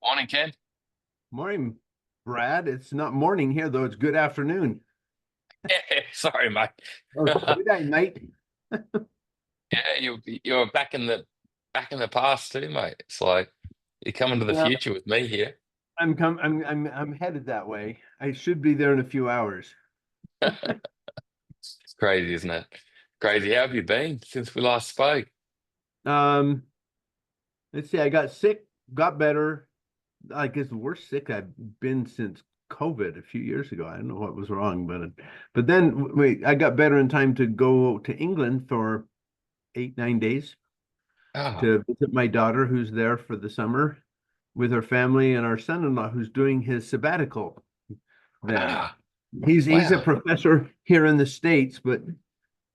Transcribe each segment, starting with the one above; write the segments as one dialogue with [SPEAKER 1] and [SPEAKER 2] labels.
[SPEAKER 1] Morning, Ken.
[SPEAKER 2] Morning, Brad. It's not morning here, though. It's good afternoon.
[SPEAKER 1] Sorry, mate.
[SPEAKER 2] Oh, good night, night.
[SPEAKER 1] Yeah, you're back in the past too, mate. It's like you're coming to the
[SPEAKER 2] Yeah,
[SPEAKER 1] future with me here.
[SPEAKER 2] I'm headed that way. I should be there in a few hours.
[SPEAKER 1] It's crazy, isn't it? Crazy. How have you been since we last spoke?
[SPEAKER 2] Um, let's see. I got sick, got better. I guess the worst sick I've been since COVID a few years ago. I don't know what was wrong, but then wait, I got better in time to go to England for 8, 9 days
[SPEAKER 1] Ah,
[SPEAKER 2] to visit my daughter, who's there for the summer with her family, and our son-in-law, who's doing his sabbatical there.
[SPEAKER 1] ah,
[SPEAKER 2] He's a
[SPEAKER 1] wow.
[SPEAKER 2] professor here in the States, but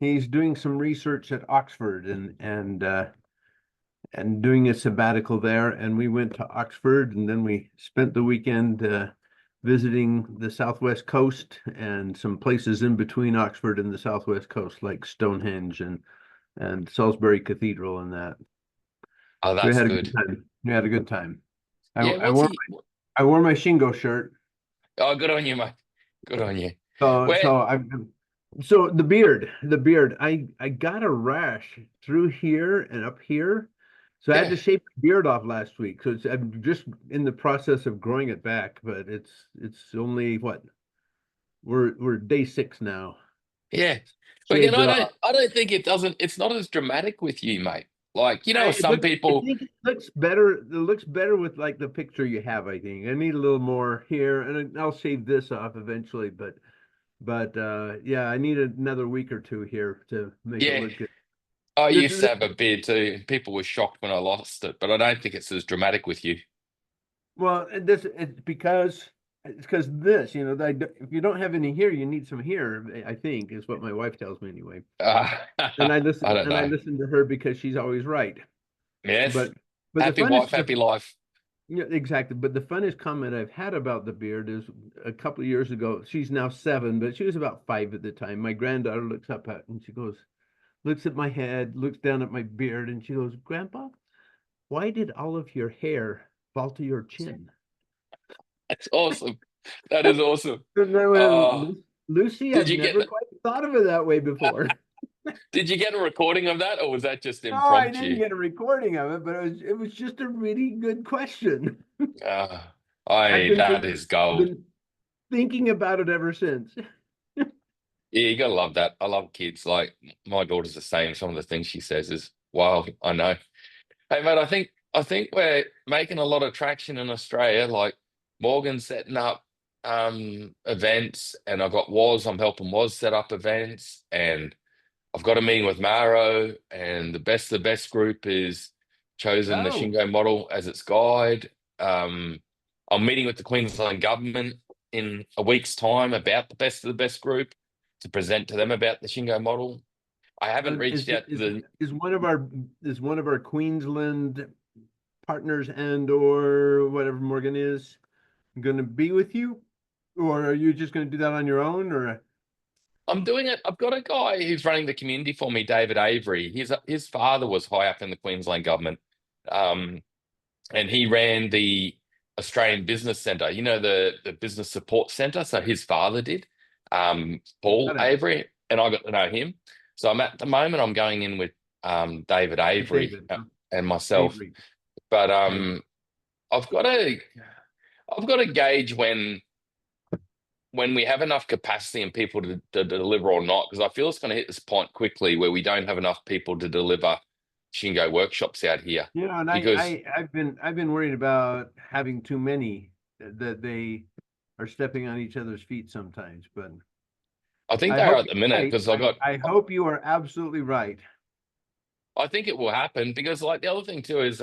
[SPEAKER 2] he's doing some research at Oxford and doing a sabbatical there. And we went to Oxford, and then we spent the weekend visiting the Southwest Coast and some places in between Oxford and the Southwest Coast, like Stonehenge and Salisbury Cathedral and that.
[SPEAKER 1] Oh,
[SPEAKER 2] We
[SPEAKER 1] that's
[SPEAKER 2] had a good
[SPEAKER 1] good.
[SPEAKER 2] time. We had a good time. I,
[SPEAKER 1] Yeah,
[SPEAKER 2] I
[SPEAKER 1] what's
[SPEAKER 2] wore
[SPEAKER 1] he?
[SPEAKER 2] I wore my Shingo shirt.
[SPEAKER 1] Oh, good on you, mate. Good on you.
[SPEAKER 2] So
[SPEAKER 1] Where?
[SPEAKER 2] so I so the beard. I got a rash through here and up here. So I had
[SPEAKER 1] Yeah.
[SPEAKER 2] to shave the beard off last week. So I'm just in the process of growing it back, but it's only what we're day 6 now.
[SPEAKER 1] Yeah. But
[SPEAKER 2] Shaved it off.
[SPEAKER 1] I don't think it doesn't, it's not as dramatic with you, mate. Like,
[SPEAKER 2] It
[SPEAKER 1] some
[SPEAKER 2] looks I
[SPEAKER 1] people,
[SPEAKER 2] think it looks better. It looks better with like the picture you have, I think. I need a little more here, and I'll shave this off eventually, but yeah, I need another week or two here to make it
[SPEAKER 1] yeah.
[SPEAKER 2] look good.
[SPEAKER 1] I
[SPEAKER 2] This
[SPEAKER 1] used
[SPEAKER 2] is
[SPEAKER 1] to have a beard too. People were shocked when I lost it, but I don't think it's as dramatic with you.
[SPEAKER 2] well, this it's because this, if you don't have any here, you need some here. I think is what my wife tells me anyway. And I
[SPEAKER 1] I
[SPEAKER 2] listen
[SPEAKER 1] don't
[SPEAKER 2] and I
[SPEAKER 1] know.
[SPEAKER 2] listen to her because she's always right.
[SPEAKER 1] Yes.
[SPEAKER 2] But but the
[SPEAKER 1] Happy
[SPEAKER 2] funnest
[SPEAKER 1] wife,
[SPEAKER 2] the
[SPEAKER 1] happy life.
[SPEAKER 2] yeah, exactly. But the funnest comment I've had about the beard is a couple of years ago. She's now 7, but she was about 5 at the time. My granddaughter looks up at and she goes, looks at my head, looks down at my beard, and she goes, "Grandpa, why did all of your hair fall to your chin?"
[SPEAKER 1] That's awesome. That is awesome.
[SPEAKER 2] And I
[SPEAKER 1] Uh,
[SPEAKER 2] went, Lucy,
[SPEAKER 1] did
[SPEAKER 2] I've
[SPEAKER 1] you
[SPEAKER 2] never quite thought of it that way before.
[SPEAKER 1] did you get a recording of that, or was that just
[SPEAKER 2] No, I didn't
[SPEAKER 1] impromptu?
[SPEAKER 2] get a recording of it, but it was just a really good question.
[SPEAKER 1] Uh,
[SPEAKER 2] I've
[SPEAKER 1] I
[SPEAKER 2] been
[SPEAKER 1] that
[SPEAKER 2] thinking
[SPEAKER 1] is gold.
[SPEAKER 2] been thinking about it ever since.
[SPEAKER 1] Yeah, you gotta love that. I love kids. Like my daughter's the same. Some of the things she says is wild. I know. Hey, mate, I think we're making a lot of traction in Australia. Like Morgan's setting up events, and I'm helping Woz set up events, and I've got a meeting with Maro, and the best group is chosen the
[SPEAKER 2] Oh,
[SPEAKER 1] Shingo model as its guide. Um, I'm meeting with the Queensland government in a week's time about the best of the best group to present to them about the Shingo model. I haven't reached
[SPEAKER 2] is
[SPEAKER 1] out to
[SPEAKER 2] is
[SPEAKER 1] the
[SPEAKER 2] one of our Queensland partners and or whatever Morgan is going to be with you, or are you just going to do that on your own? Or
[SPEAKER 1] I'm doing it. I've got a guy who's running the community for me, David Avery. His father was high up in the Queensland government, um, and he ran the Australian Business Centre. You know the business support centre. So his father did, Paul
[SPEAKER 2] got it,
[SPEAKER 1] Avery, and I got to know him. So I'm at the moment I'm going in with David Avery
[SPEAKER 2] David,
[SPEAKER 1] and myself,
[SPEAKER 2] Avery.
[SPEAKER 1] but
[SPEAKER 2] Okay.
[SPEAKER 1] I've got to I've got to gauge when we have enough capacity and people to deliver or not, because I feel it's going to hit this point quickly where we don't have enough people to deliver Shingo workshops out here.
[SPEAKER 2] And
[SPEAKER 1] Because
[SPEAKER 2] I've been worried about having too many that they are stepping on each other's feet sometimes, but
[SPEAKER 1] I think
[SPEAKER 2] I
[SPEAKER 1] they are
[SPEAKER 2] hope
[SPEAKER 1] at the
[SPEAKER 2] you're
[SPEAKER 1] minute,
[SPEAKER 2] right.
[SPEAKER 1] because
[SPEAKER 2] I hope you are absolutely right.
[SPEAKER 1] I think it will happen, because like the other thing too is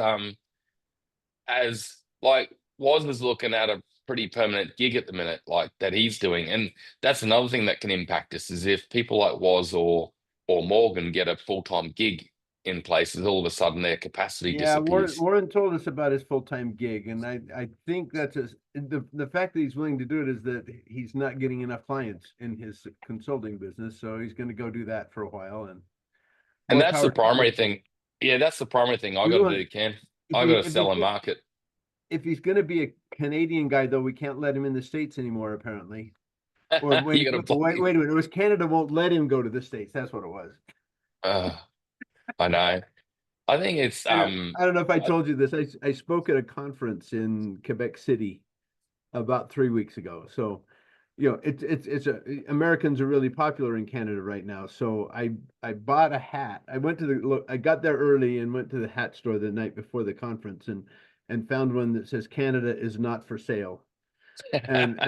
[SPEAKER 1] as like Woz is looking at a pretty permanent gig at the minute, like that he's doing. And that's another thing that can impact us is if people like Woz or Morgan get a full-time gig in places, all of a sudden their capacity
[SPEAKER 2] Yeah, Warren,
[SPEAKER 1] disappears.
[SPEAKER 2] Warren told us about his full-time gig, and I think the fact that he's willing to do it is that he's not getting enough clients in his consulting business, so he's going to go do that for a while, and
[SPEAKER 1] And
[SPEAKER 2] more
[SPEAKER 1] that's the
[SPEAKER 2] power to him.
[SPEAKER 1] primary thing. Yeah, that's the primary thing I
[SPEAKER 2] We
[SPEAKER 1] got to
[SPEAKER 2] want
[SPEAKER 1] do, Ken.
[SPEAKER 2] if
[SPEAKER 1] I
[SPEAKER 2] we
[SPEAKER 1] got to
[SPEAKER 2] if we
[SPEAKER 1] sell and
[SPEAKER 2] can
[SPEAKER 1] market.
[SPEAKER 2] if he's going to be a Canadian guy, though, we can't let him in the States anymore, apparently. Or
[SPEAKER 1] You
[SPEAKER 2] wait,
[SPEAKER 1] got to
[SPEAKER 2] wait
[SPEAKER 1] bloody.
[SPEAKER 2] a minute. It was Canada won't let him go to the States. That's what it was.
[SPEAKER 1] Uh, I know. I think it's
[SPEAKER 2] I don't know if I
[SPEAKER 1] I,
[SPEAKER 2] told you this. I spoke at a conference in Quebec City about 3 weeks ago. So, it's Americans are really popular in Canada right now. So I bought a hat. I got there early and went to the hat store the night before the conference and found one that says Canada is not for sale. And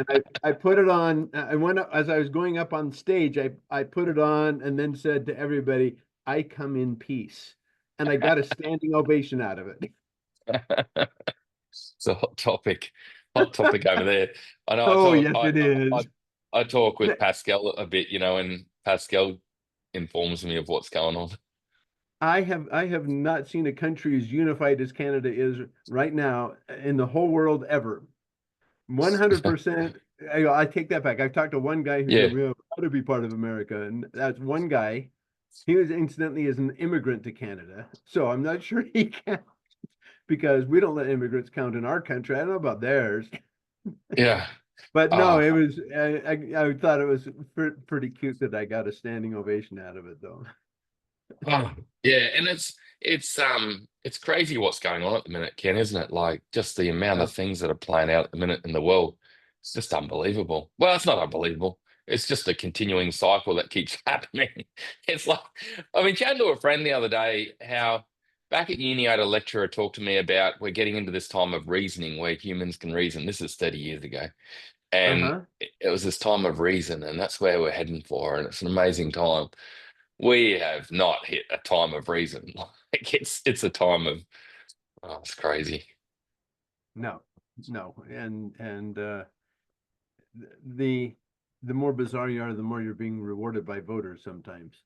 [SPEAKER 2] I put it on. I went up as I was going up on stage. I put it on and then said to everybody, "I come in peace," and I got a standing ovation out of it.
[SPEAKER 1] it's a hot topic over there. I know.
[SPEAKER 2] Oh, yes, it
[SPEAKER 1] I
[SPEAKER 2] is.
[SPEAKER 1] I talk with Pascal a bit, and Pascal informs me of what's going on.
[SPEAKER 2] I have not seen a country as unified as Canada is right now in the whole world ever. 100%. I take that back. I've talked to one guy who
[SPEAKER 1] Yeah,
[SPEAKER 2] said, "We're proud to be part of America," and that's one guy. He was incidentally as an immigrant to Canada, so I'm not sure he can because we don't let immigrants count in our country. I don't know about theirs,
[SPEAKER 1] yeah.
[SPEAKER 2] but no,
[SPEAKER 1] Ah,
[SPEAKER 2] it was. I thought it was pretty cute that I got a standing ovation out of it, though.
[SPEAKER 1] oh, yeah, and it's crazy what's going on at the minute, Ken, isn't it? Like just the amount
[SPEAKER 2] Yeah.
[SPEAKER 1] of things that are playing out at the minute in the world. It's just unbelievable. Well, it's not unbelievable. It's just a continuing cycle that keeps happening. It's like, I mean, chatting to a friend the other day, how back at uni, I had a lecturer talk to me about we're getting into this time of reasoning where humans can reason. This is 30 years ago. And
[SPEAKER 2] Uh-huh.
[SPEAKER 1] it was this time of reason, and that's where we're heading for. And it's an amazing time. We have not hit a time of reason. Like it's a time of it's crazy.
[SPEAKER 2] No, no, and the the more bizarre you are, the more you're being rewarded by voters sometimes.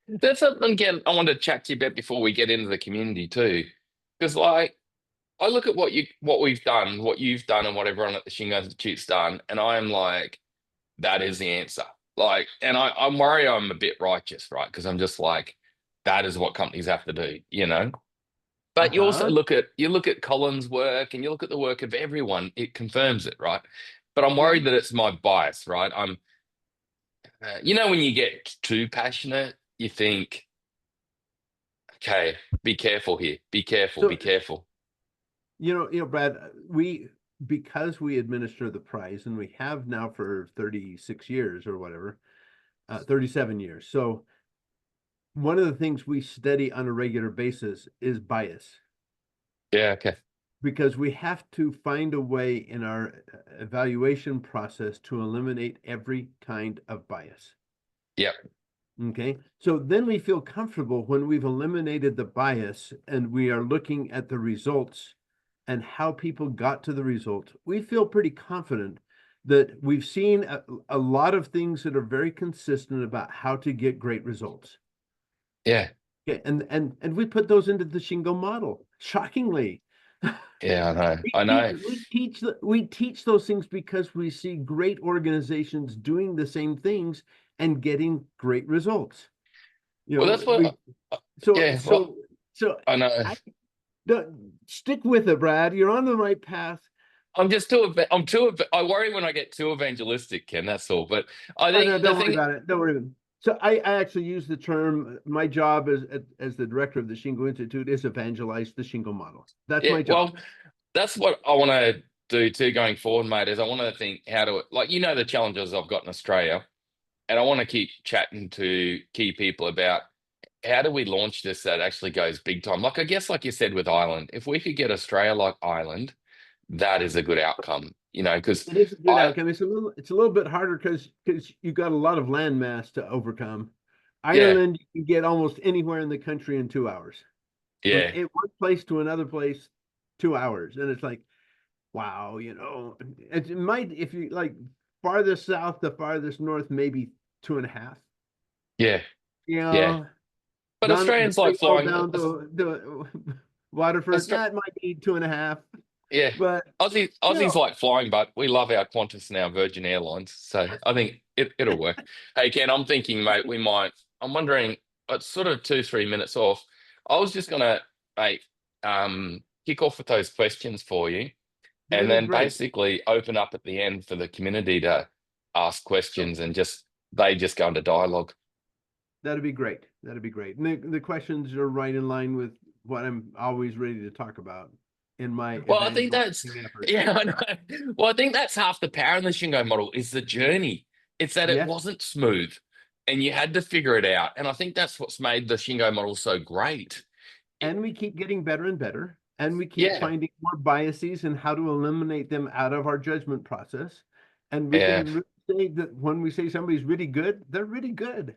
[SPEAKER 1] That's something again I want to chat to you about before we get into the community too. Because like I look at what we've done, what you've done, and what everyone at the Shingo Institute's done, and I am like, that is the answer. Like, and I'm worried I'm a bit righteous, right? Because I'm just like, that is what companies have to do. But you also
[SPEAKER 2] Uh-huh.
[SPEAKER 1] look at Colin's work and you look at the work of everyone, it confirms it, right? But I'm
[SPEAKER 2] Yeah.
[SPEAKER 1] worried that it's my bias, right? When you get too passionate, you think, okay, be careful here, be careful, be
[SPEAKER 2] So,
[SPEAKER 1] careful.
[SPEAKER 2] Brad, we because we administer the prize and we have now for 36 years or whatever, 37 years. So one of the things we study on a regular basis is bias
[SPEAKER 1] Yeah, okay.
[SPEAKER 2] because we have to find a way in our evaluation process to eliminate every kind of bias.
[SPEAKER 1] Yep.
[SPEAKER 2] Okay. So then we feel comfortable when we've eliminated the bias and we are looking at the results and how people got to the result. We feel pretty confident that we've seen a lot of things that are very consistent about how to get great results.
[SPEAKER 1] Yeah.
[SPEAKER 2] Okay. And we put those into the Shingo model. Shockingly.
[SPEAKER 1] Yeah, I know.
[SPEAKER 2] We
[SPEAKER 1] I
[SPEAKER 2] teach
[SPEAKER 1] know.
[SPEAKER 2] we teach those things because we see great organizations doing the same things and getting great results. You
[SPEAKER 1] Well,
[SPEAKER 2] know,
[SPEAKER 1] that's
[SPEAKER 2] we
[SPEAKER 1] what
[SPEAKER 2] so
[SPEAKER 1] yeah, well,
[SPEAKER 2] so so
[SPEAKER 1] I know.
[SPEAKER 2] I stick with it, Brad. You're on the right path.
[SPEAKER 1] I worry when I get too evangelistic, Ken, that's all. But I
[SPEAKER 2] Oh, no,
[SPEAKER 1] think the
[SPEAKER 2] don't worry
[SPEAKER 1] thing
[SPEAKER 2] about it. Don't worry about it. So I actually use the term. My job as the director of the Shingo Institute is evangelize the Shingo model. That's
[SPEAKER 1] Yeah,
[SPEAKER 2] my job.
[SPEAKER 1] well, that's what I want to do too going forward, mate, is I want to think how to, like, the challenges I've got in Australia, and I want to keep chatting to key people about how do we launch this that actually goes big time. Like, I guess, like you said with Ireland, if we could get Australia like Ireland, that is a good outcome, because
[SPEAKER 2] It is a good
[SPEAKER 1] I,
[SPEAKER 2] outcome. It's a little bit harder because you got a lot of land mass to overcome.
[SPEAKER 1] yeah,
[SPEAKER 2] Ireland, you can get almost anywhere in the country in 2 hours. From
[SPEAKER 1] yeah,
[SPEAKER 2] one place to another place, 2 hours, and it's like, wow, it might if you like farthest south to farthest north, maybe two and a half.
[SPEAKER 1] yeah,
[SPEAKER 2] You
[SPEAKER 1] yeah.
[SPEAKER 2] know,
[SPEAKER 1] But Australians like
[SPEAKER 2] Donegal
[SPEAKER 1] flying,
[SPEAKER 2] down to the Waterford,
[SPEAKER 1] Austra
[SPEAKER 2] that might be two and a half.
[SPEAKER 1] yeah.
[SPEAKER 2] But you
[SPEAKER 1] Aussies
[SPEAKER 2] know,
[SPEAKER 1] like flying, but we love our Qantas and our Virgin Airlines, so I think it'll work. Hey Ken, I'm thinking, mate, we might. I'm wondering. It's sort of 2, 3 minutes off. I was just gonna, mate, kick off with those questions for you. and
[SPEAKER 2] That'd be
[SPEAKER 1] then
[SPEAKER 2] great.
[SPEAKER 1] basically open up at the end for the community to ask questions and they just go into dialogue.
[SPEAKER 2] That'd be great. That'd be great. And the questions are right in line with what I'm always ready to talk about in my
[SPEAKER 1] Well, I think that's
[SPEAKER 2] evangelizing efforts.
[SPEAKER 1] yeah, I know. Well, I think that's half the power in the Shingo model is the journey. It's that it
[SPEAKER 2] Yes.
[SPEAKER 1] wasn't smooth and you had to figure it out. And I think that's what's made the Shingo model so great. It-
[SPEAKER 2] And we keep getting better and better. And we keep
[SPEAKER 1] yeah,
[SPEAKER 2] finding more biases and how to eliminate them out of our judgment process. And we
[SPEAKER 1] yeah,
[SPEAKER 2] can really say that when we say somebody's really good, they're really good.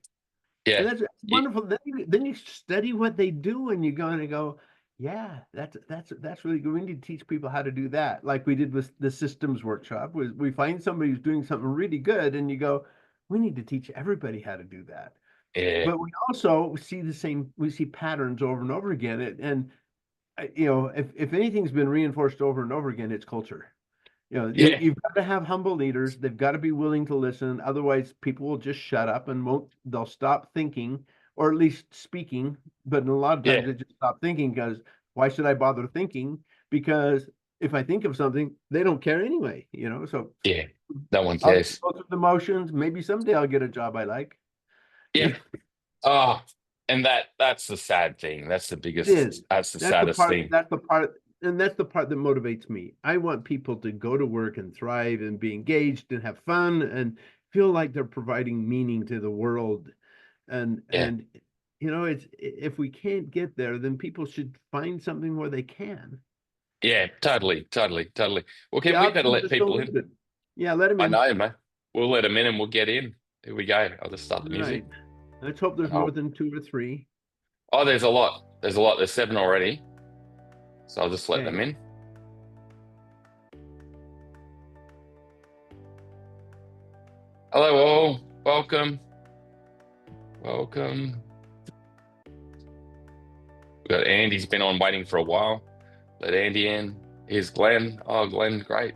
[SPEAKER 1] yeah.
[SPEAKER 2] And that's
[SPEAKER 1] Y-
[SPEAKER 2] wonderful. Then you study what they do and you go and you go, yeah, that's really good. We need to teach people how to do that. Like we did with the systems workshop, was we find somebody who's doing something really good and you go, we need to teach everybody how to do that.
[SPEAKER 1] Yeah,
[SPEAKER 2] But we also see we see patterns over and over again. And if anything's been reinforced over and over again, it's culture.
[SPEAKER 1] yeah,
[SPEAKER 2] You've got to have humble leaders. They've got to be willing to listen. Otherwise, people will just shut up and they'll stop thinking, or at least speaking. But a lot of times
[SPEAKER 1] yeah,
[SPEAKER 2] they just stop thinking because why should I bother thinking? Because if I think of something, they don't care anyway. So
[SPEAKER 1] yeah. No one
[SPEAKER 2] I'll just
[SPEAKER 1] cares.
[SPEAKER 2] go through the motions. Maybe someday I'll get a job I like.
[SPEAKER 1] Yeah.
[SPEAKER 2] It
[SPEAKER 1] Oh, and that's the sad thing.
[SPEAKER 2] is.
[SPEAKER 1] That's the
[SPEAKER 2] That's the
[SPEAKER 1] saddest
[SPEAKER 2] part,
[SPEAKER 1] thing.
[SPEAKER 2] and that's the part that motivates me. I want people to go to work and thrive and be engaged and have fun and feel like they're providing meaning to the world. And
[SPEAKER 1] Yeah.
[SPEAKER 2] and it's if we can't get there, then people should find something where they can.
[SPEAKER 1] Yeah, totally, totally, totally. Well,
[SPEAKER 2] The
[SPEAKER 1] Ken, we better
[SPEAKER 2] options
[SPEAKER 1] let
[SPEAKER 2] are so
[SPEAKER 1] people in.
[SPEAKER 2] limited. Yeah, let them
[SPEAKER 1] I
[SPEAKER 2] in.
[SPEAKER 1] know, man. We'll let them in and we'll get in. Here we go. I'll just start the
[SPEAKER 2] All
[SPEAKER 1] music.
[SPEAKER 2] right. Let's hope there's
[SPEAKER 1] And
[SPEAKER 2] more
[SPEAKER 1] I'll
[SPEAKER 2] than two or three.
[SPEAKER 1] Oh, there's a lot. There's a lot. There's seven already. So I'll just let them
[SPEAKER 2] Okay.
[SPEAKER 1] in. Hello all. Welcome. Welcome. We've got Andy's been on waiting for a while. Let Andy in. Here's Glenn. Oh, Glenn, great.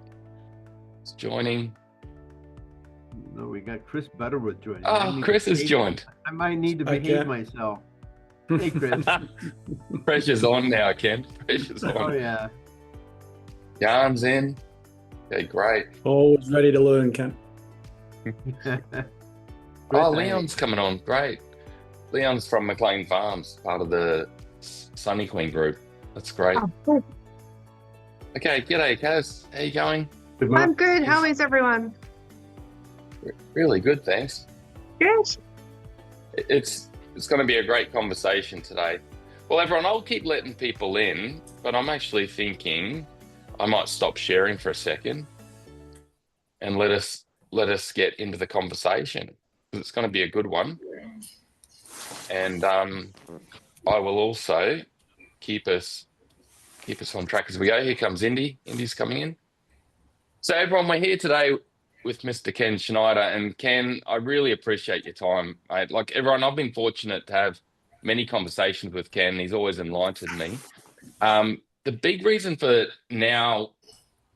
[SPEAKER 1] He's joining.
[SPEAKER 2] No, we got Chris Butterworth joining.
[SPEAKER 1] Oh, Chris has joined.
[SPEAKER 2] I might need to behave
[SPEAKER 3] Okay.
[SPEAKER 2] myself. Hey, Chris.
[SPEAKER 1] Pressure's on now, Ken. Pressure's
[SPEAKER 2] Oh
[SPEAKER 1] on.
[SPEAKER 2] yeah.
[SPEAKER 1] Yarn's in. Okay, great.
[SPEAKER 3] Always ready to learn, Ken.
[SPEAKER 2] Chris,
[SPEAKER 1] Oh, Leon's coming on. Great. Leon's from McLean Farms, part of the Sunny Queen group. That's great. Okay, g'day, Kaz. How you going?
[SPEAKER 4] I'm good. How is everyone?
[SPEAKER 1] Really good, thanks.
[SPEAKER 4] Good.
[SPEAKER 1] It's going to be a great conversation today. Well, everyone, I'll keep letting people in, but I'm actually thinking I might stop sharing for a second and let us get into the conversation. It's going to be a good one, and I will also keep us on track as we go. Here comes Indy. Indy's coming in. So everyone, we're here today with Mr. Ken Schneider. And Ken, I really appreciate your time, mate. Like everyone, I've been fortunate to have many conversations with Ken. He's always enlightened me. The big reason for now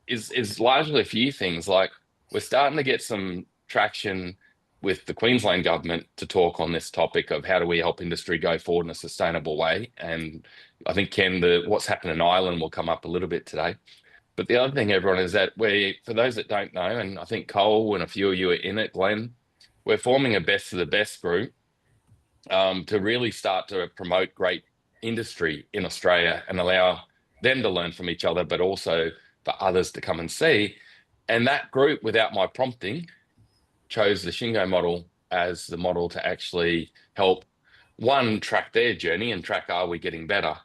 [SPEAKER 1] is largely a few things. Like we're starting to get some traction with the Queensland government to talk on this topic of how do we help industry go forward in a sustainable way. And I think Ken, the what's happened in Ireland will come up a little bit today. But the other thing, everyone, is that for those that don't know, and I think Cole and a few of you are in it, Glenn, we're forming a best of the best group to really start to promote great industry in Australia and allow them to learn from each other, but also for others to come and see. And that group, without my prompting, chose the Shingo model as the model to actually help one track their journey and track are we getting better,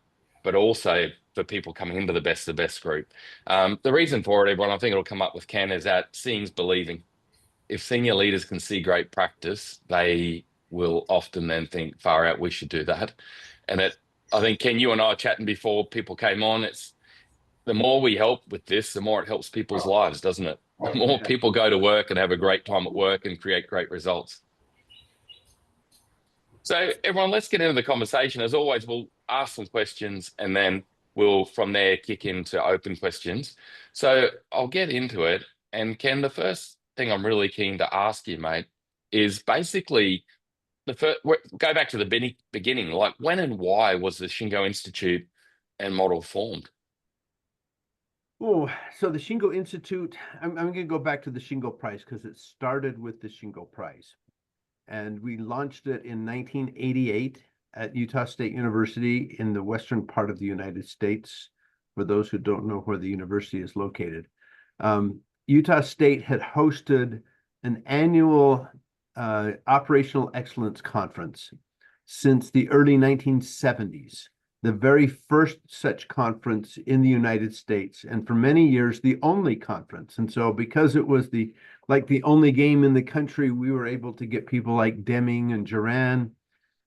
[SPEAKER 1] but also for people coming into the best of the best group. The reason for it, everyone, I think it'll come up with Ken, is that seeing's believing. If senior leaders can see great practice, they will often then think, far out, we should do that. And I think Ken, you and I were chatting before people came on. It's the more we help with this, the more it helps people's lives, doesn't it? The more
[SPEAKER 2] Yeah.
[SPEAKER 1] people go to work and have a great time at work and create great results. So everyone, let's get into the conversation. As always, we'll ask some questions and then we'll from there kick into open questions. So I'll get into it. And Ken, the first thing I'm really keen to ask you, mate, is basically go back to the beginning. Like when and why was the Shingo Institute and model formed?
[SPEAKER 2] Oh, so the Shingo Institute, I'm going to go back to the Shingo Prize because it started with the Shingo Prize. And we launched it in 1988 at Utah State University in the western part of the United States. For those who don't know where the university is located, Utah State had hosted an annual operational excellence conference since the early 1970s, the very first such conference in the United States, and for many years, the only conference. And so because it was the only game in the country, we were able to get people like Deming and Duran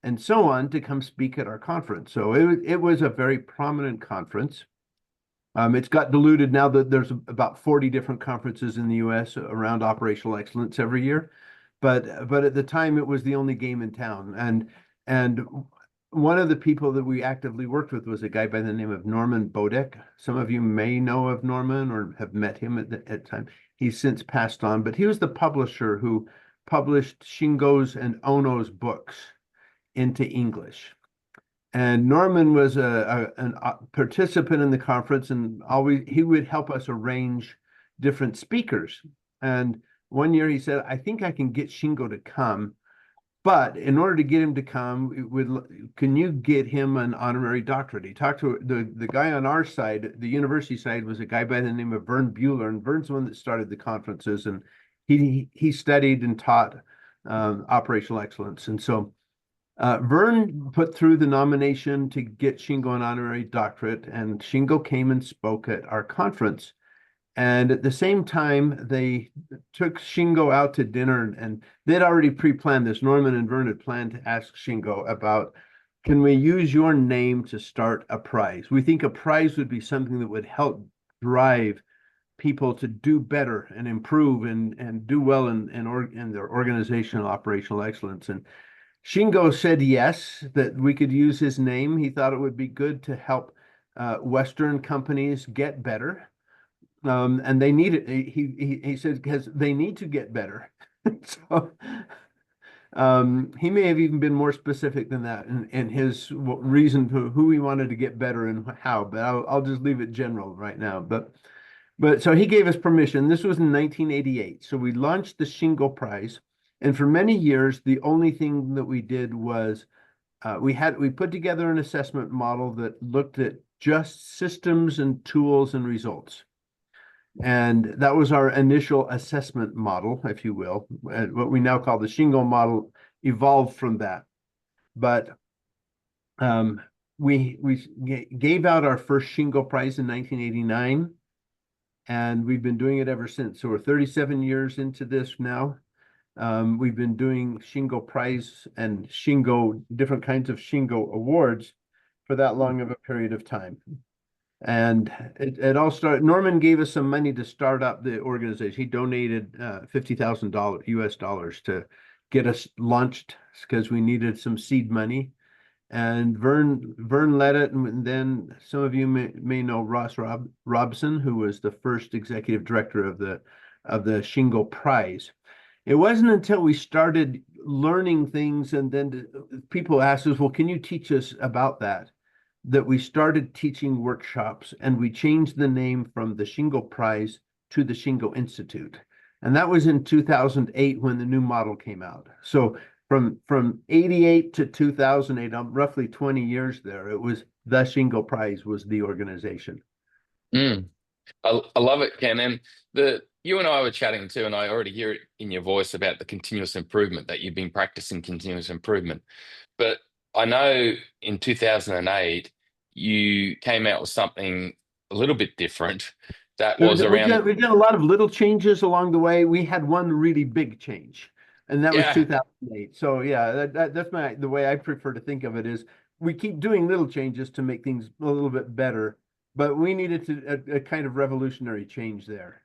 [SPEAKER 2] and so on to come speak at our conference. So it was a very prominent conference. It's got diluted now that there's about 40 different conferences in the US around operational excellence every year. But at the time, it was the only game in town. And one of the people that we actively worked with was a guy by the name of Norman Bodek. Some of you may know of Norman or have met him at the time. He's since passed on, but he was the publisher who published Shingo's and Ono's books into English. And Norman was a participant in the conference, and he would help us arrange different speakers. And one year he said, "I think I can get Shingo to come, but in order to get him to come, can you get him an honorary doctorate?" He talked to the guy on our side, the university side, was a guy by the name of Vern Bueller, and Vern's the one that started the conferences, and he studied and taught operational excellence. And so Vern put through the nomination to get Shingo an honorary doctorate, and Shingo came and spoke at our conference. And at the same time, they took Shingo out to dinner, and they'd already pre-planned this. Norman and Vern had planned to ask Shingo about, can we use your name to start a prize? We think a prize would be something that would help drive people to do better and improve and do well in their organizational operational excellence. And Shingo said yes, that we could use his name. He thought it would be good to help Western companies get better. And they need it. He said, because they need to get better. So he may have even been more specific than that in his reason for who he wanted to get better and how, but I'll just leave it general right now. But so he gave us permission. This was in 1988. So we launched the Shingo Prize. And for many years, the only thing that we did was we put together an assessment model that looked at just systems and tools and results. And that was our initial assessment model, if you will. What we now call the Shingo model evolved from that. But we gave out our first Shingo Prize in 1989, and we've been doing it ever since. So we're 37 years into this now. We've been doing Shingo Prize and different kinds of Shingo awards for that long of a period of time. And it all started, Norman gave us some money to start up the organization. He donated $50,000 US dollars to get us launched because we needed some seed money. And Vern led it, and then some of you may know Ross Robson, who was the first executive director of the Shingo Prize. It wasn't until we started learning things, and then people asked us, "Well, can you teach us about that?" That we started teaching workshops, and we changed the name from the Shingo Prize to the Shingo Institute. And that was in 2008 when the new model came out. So from 88 to 2008, roughly 20 years there, it was the Shingo Prize was the organization.
[SPEAKER 1] I love it, Ken. And you and I were chatting too, and I already hear it in your voice about the continuous improvement, that you've been practicing continuous improvement. But I know in 2008, you came out with something a little bit different that was around.
[SPEAKER 2] We did a lot of little changes along the way. We had one really big change, and that was 2008. So yeah, that's the way I prefer to think of it is we keep doing little changes to make things a little bit better, but we needed a kind of revolutionary change there.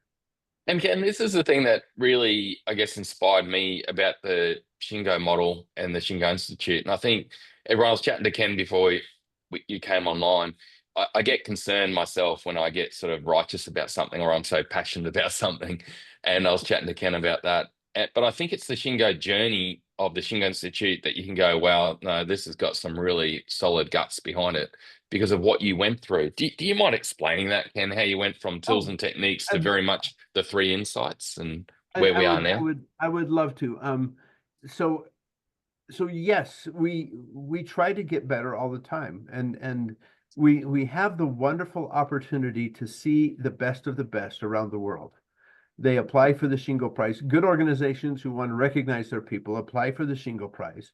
[SPEAKER 1] And Ken, this is the thing that really, I guess, inspired me about the Shingo model and the Shingo Institute. And I think everyone was chatting to Ken before you came online. I get concerned myself when I get sort of righteous about something or I'm so passionate about something. And I was chatting to Ken about that. But I think it's the Shingo journey of the Shingo Institute that you can go, wow, no, this has got some really solid guts behind it because of what you went through. Do you mind explaining that, Ken, how you went from tools
[SPEAKER 2] Oh,
[SPEAKER 1] and techniques to
[SPEAKER 2] and
[SPEAKER 1] very much the three insights and
[SPEAKER 2] I,
[SPEAKER 1] where
[SPEAKER 2] I
[SPEAKER 1] we are
[SPEAKER 2] would, I
[SPEAKER 1] now?
[SPEAKER 2] would, I would love to. So, so yes, we try to get better all the time, and we have the wonderful opportunity to see the best of the best around the world. They apply for the Shingo Prize. Good organizations who want to recognize their people apply for the Shingo Prize.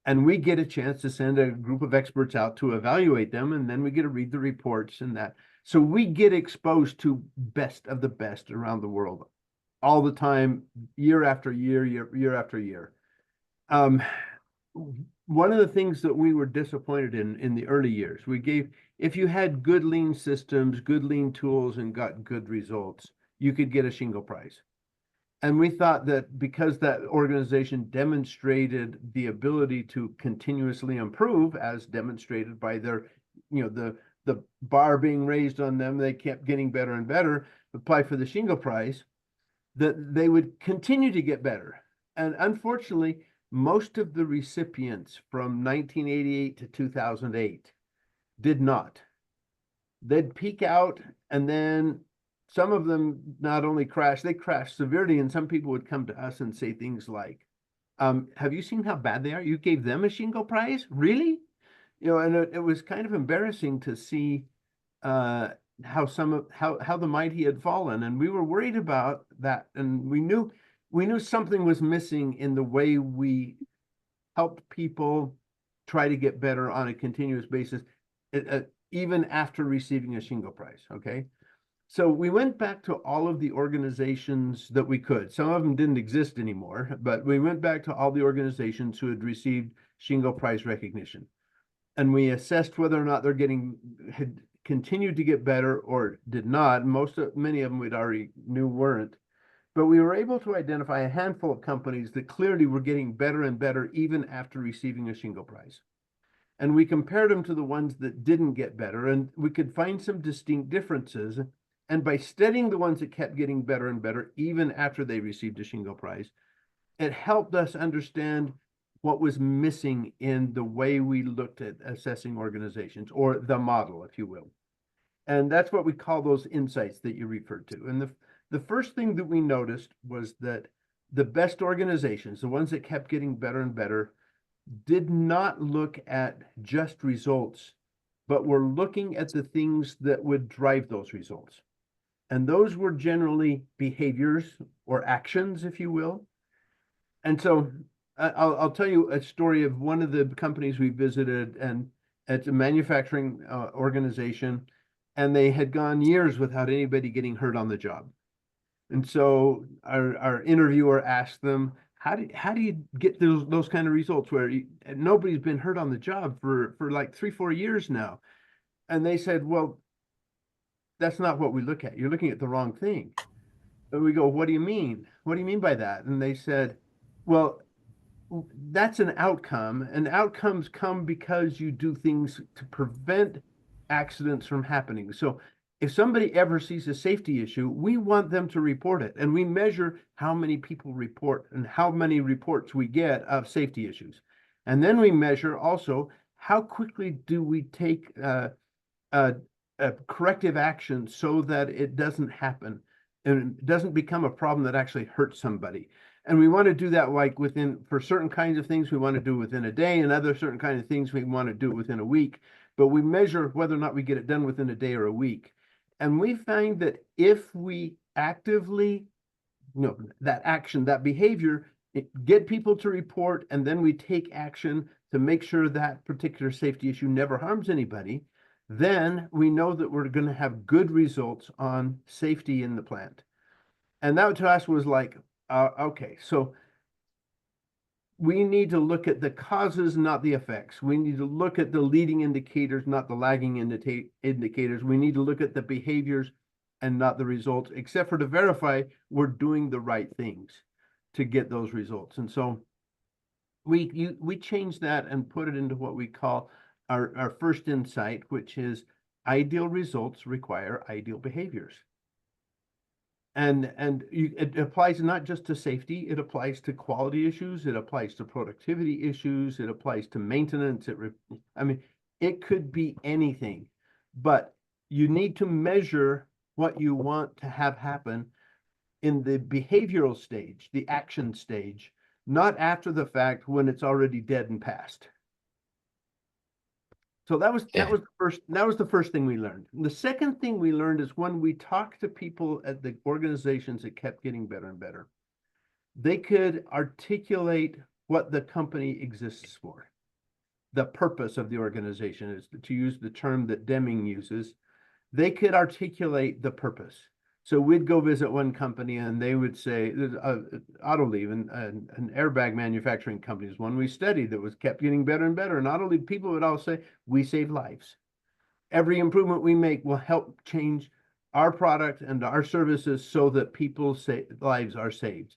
[SPEAKER 2] And we get a chance to send a group of experts out to evaluate them, and then we get to read the reports and that. So we get exposed to best of the best around the world all the time, year after year, year after year. Um, one of the things that we were disappointed in the early years, if you had good lean systems, good lean tools, and got good results, you could get a Shingo Prize. And we thought that because that organization demonstrated the ability to continuously improve, as demonstrated by their, the bar being raised on them, they kept getting better and better, apply for the Shingo Prize, that they would continue to get better. And unfortunately, most of the recipients from 1988 to 2008 did not. They'd peak out, and then some of them not only crashed, they crashed severely. And some people would come to us and say things like, have you seen how bad they are? You gave them a Shingo Prize? Really? And it was kind of embarrassing to see how the mighty had fallen, and we were worried about that, and we knew something was missing in the way we helped people try to get better on a continuous basis, even after receiving a Shingo Prize. Okay, so we went back to all of the organizations that we could. Some of them didn't exist anymore, but we went back to all the organizations who had received Shingo Prize recognition, and we assessed whether or not had continued to get better or did not. Many of them we'd already knew weren't, but we were able to identify a handful of companies that clearly were getting better and better even after receiving a Shingo Prize. And we compared them to the ones that didn't get better, and we could find some distinct differences. And by studying the ones that kept getting better and better, even after they received a Shingo Prize, it helped us understand what was missing in the way we looked at assessing organizations, or the model, if you will. And that's what we call those insights that you referred to. And the first thing that we noticed was that the best organizations, the ones that kept getting better and better, did not look at just results, but were looking at the things that would drive those results. And those were generally behaviors or actions, if you will. And so I'll tell you a story of one of the companies we visited, and it's a manufacturing organization, and they had gone years without anybody getting hurt on the job. And so our interviewer asked them, how do you get those kind of results where nobody's been hurt on the job for like 3-4 years now? And they said, well, that's not what we look at. You're looking at the wrong thing. And we go, what do you mean? What do you mean by that? And they said, well, that's an outcome, and outcomes come because you do things to prevent accidents from happening. So if somebody ever sees a safety issue, we want them to report it, and we measure how many people report and how many reports we get of safety issues. And then we measure also how quickly do we take a corrective action so that it doesn't happen and it doesn't become a problem that actually hurts somebody. And we want to do that like for certain kinds of things, we want to do within a day, and other certain kinds of things we want to do within a week. But we measure whether or not we get it done within a day or a week. And we find that if we actively, that action, that behavior, get people to report, and then we take action to make sure that particular safety issue never harms anybody, then we know that we're going to have good results on safety in the plant. And that to us was like, okay, so we need to look at the causes, not the effects. We need to look at the leading indicators, not the lagging indicators. We need to look at the behaviors and not the results, except for to verify we're doing the right things to get those results. And so we changed that and put it into what we call our first insight, which is ideal results require ideal behaviors. It applies not just to safety, it applies to quality issues, it applies to productivity issues, it applies to maintenance. I mean, it could be anything, but you need to measure what you want to have happen in the behavioral stage, the action stage, not after the fact when it's already dead and past. So that was the first thing we learned. And the second thing we learned is when we talked to people at the organizations that kept getting better and better, they could articulate what the company exists for. The purpose of the organization is to use the term that Deming uses. They could articulate the purpose. So we'd go visit one company and they would say, Autoliv, an airbag manufacturing company is one we studied that was kept getting better and better. And Autoliv people would all say, we save lives. Every improvement we make will help change our product and our services so that people's lives are saved.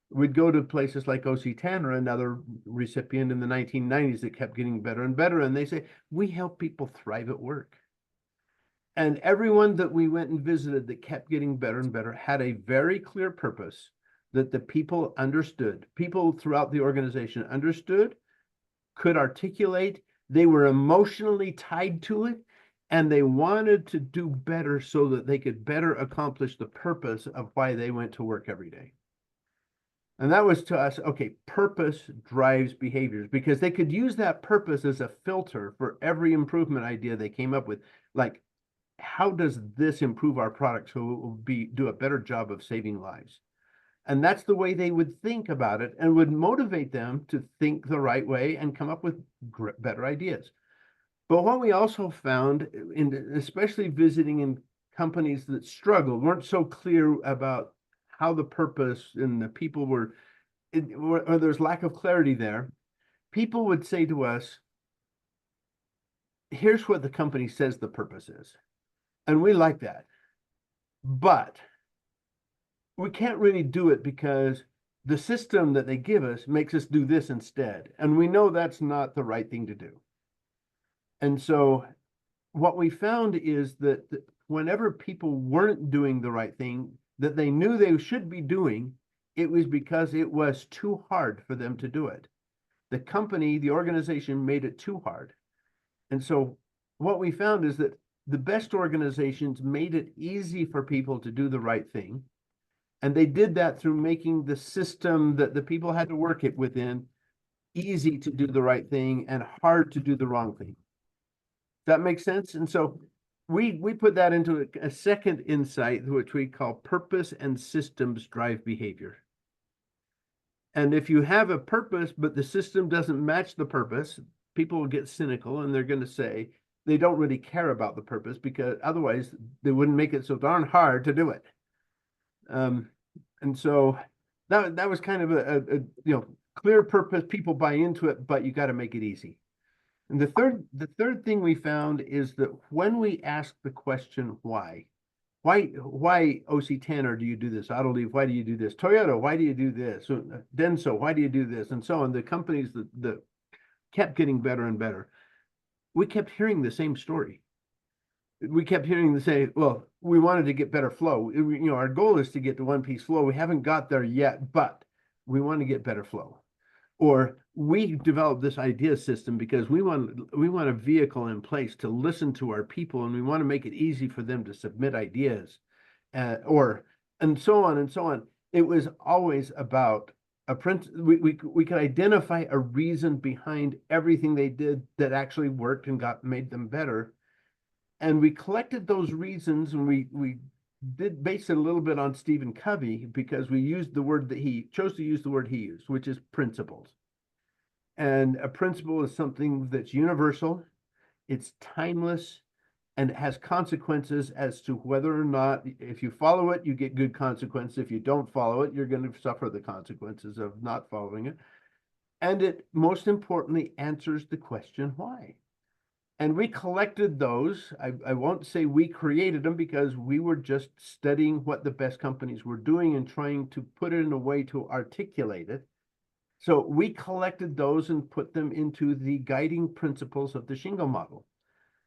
[SPEAKER 2] We'd go to places like O.C. Tanner, another recipient in the 1990s that kept getting better and better. And they say, we help people thrive at work. And everyone that we went and visited that kept getting better and better had a very clear purpose that the people understood. People throughout the organization understood, could articulate, they were emotionally tied to it, and they wanted to do better so that they could better accomplish the purpose of why they went to work every day. And that was to us, okay, purpose drives behaviors, because they could use that purpose as a filter for every improvement idea they came up with. Like, how does this improve our product so it will do a better job of saving lives? And that's the way they would think about it, and would motivate them to think the right way and come up with better ideas. But what we also found, especially visiting in companies that struggled, weren't so clear about how the purpose and the people were, or there's lack of clarity there, people would say to us, here's what the company says the purpose is. And we like that. But we can't really do it because the system that they give us makes us do this instead. And we know that's not the right thing to do. And so what we found is that whenever people weren't doing the right thing that they knew they should be doing, it was because it was too hard for them to do it. The company, the organization made it too hard. And so what we found is that the best organizations made it easy for people to do the right thing. And they did that through making the system that the people had to work it within easy to do the right thing and hard to do the wrong thing. That makes sense? And so we put that into a second insight, which we call purpose and systems drive behavior. And if you have a purpose, but the system doesn't match the purpose, people will get cynical and they're going to say they don't really care about the purpose, because otherwise they wouldn't make it so darn hard to do it. And so that was kind of a clear purpose. People buy into it, but you got to make it easy. And the third thing we found is that when we ask the question why O.C. Tanner, do you do this? Autoliv, why do you do this? Toyota, why do you do this? Denso, why do you do this? And so on. The companies that kept getting better and better, we kept hearing the same story. We kept hearing the say, well, we wanted to get better flow. Our goal is to get to one-piece flow. We haven't got there yet, but we want to get better flow. Or we developed this idea system because we want a vehicle in place to listen to our people, and we want to make it easy for them to submit ideas, and so on and so on. It was always about we could identify a reason behind everything they did that actually worked and made them better. And we collected those reasons, and we did base it a little bit on Stephen Covey, because we used the word that he chose to use, the word he used, which is principles. And a principle is something that's universal, it's timeless, and it has consequences as to whether or not, if you follow it, you get good consequences. If you don't follow it, you're going to suffer the consequences of not following it. And it, most importantly, answers the question why. And we collected those. I won't say we created them, because we were just studying what the best companies were doing and trying to put it in a way to articulate it. So we collected those and put them into the guiding principles of the Shingo model.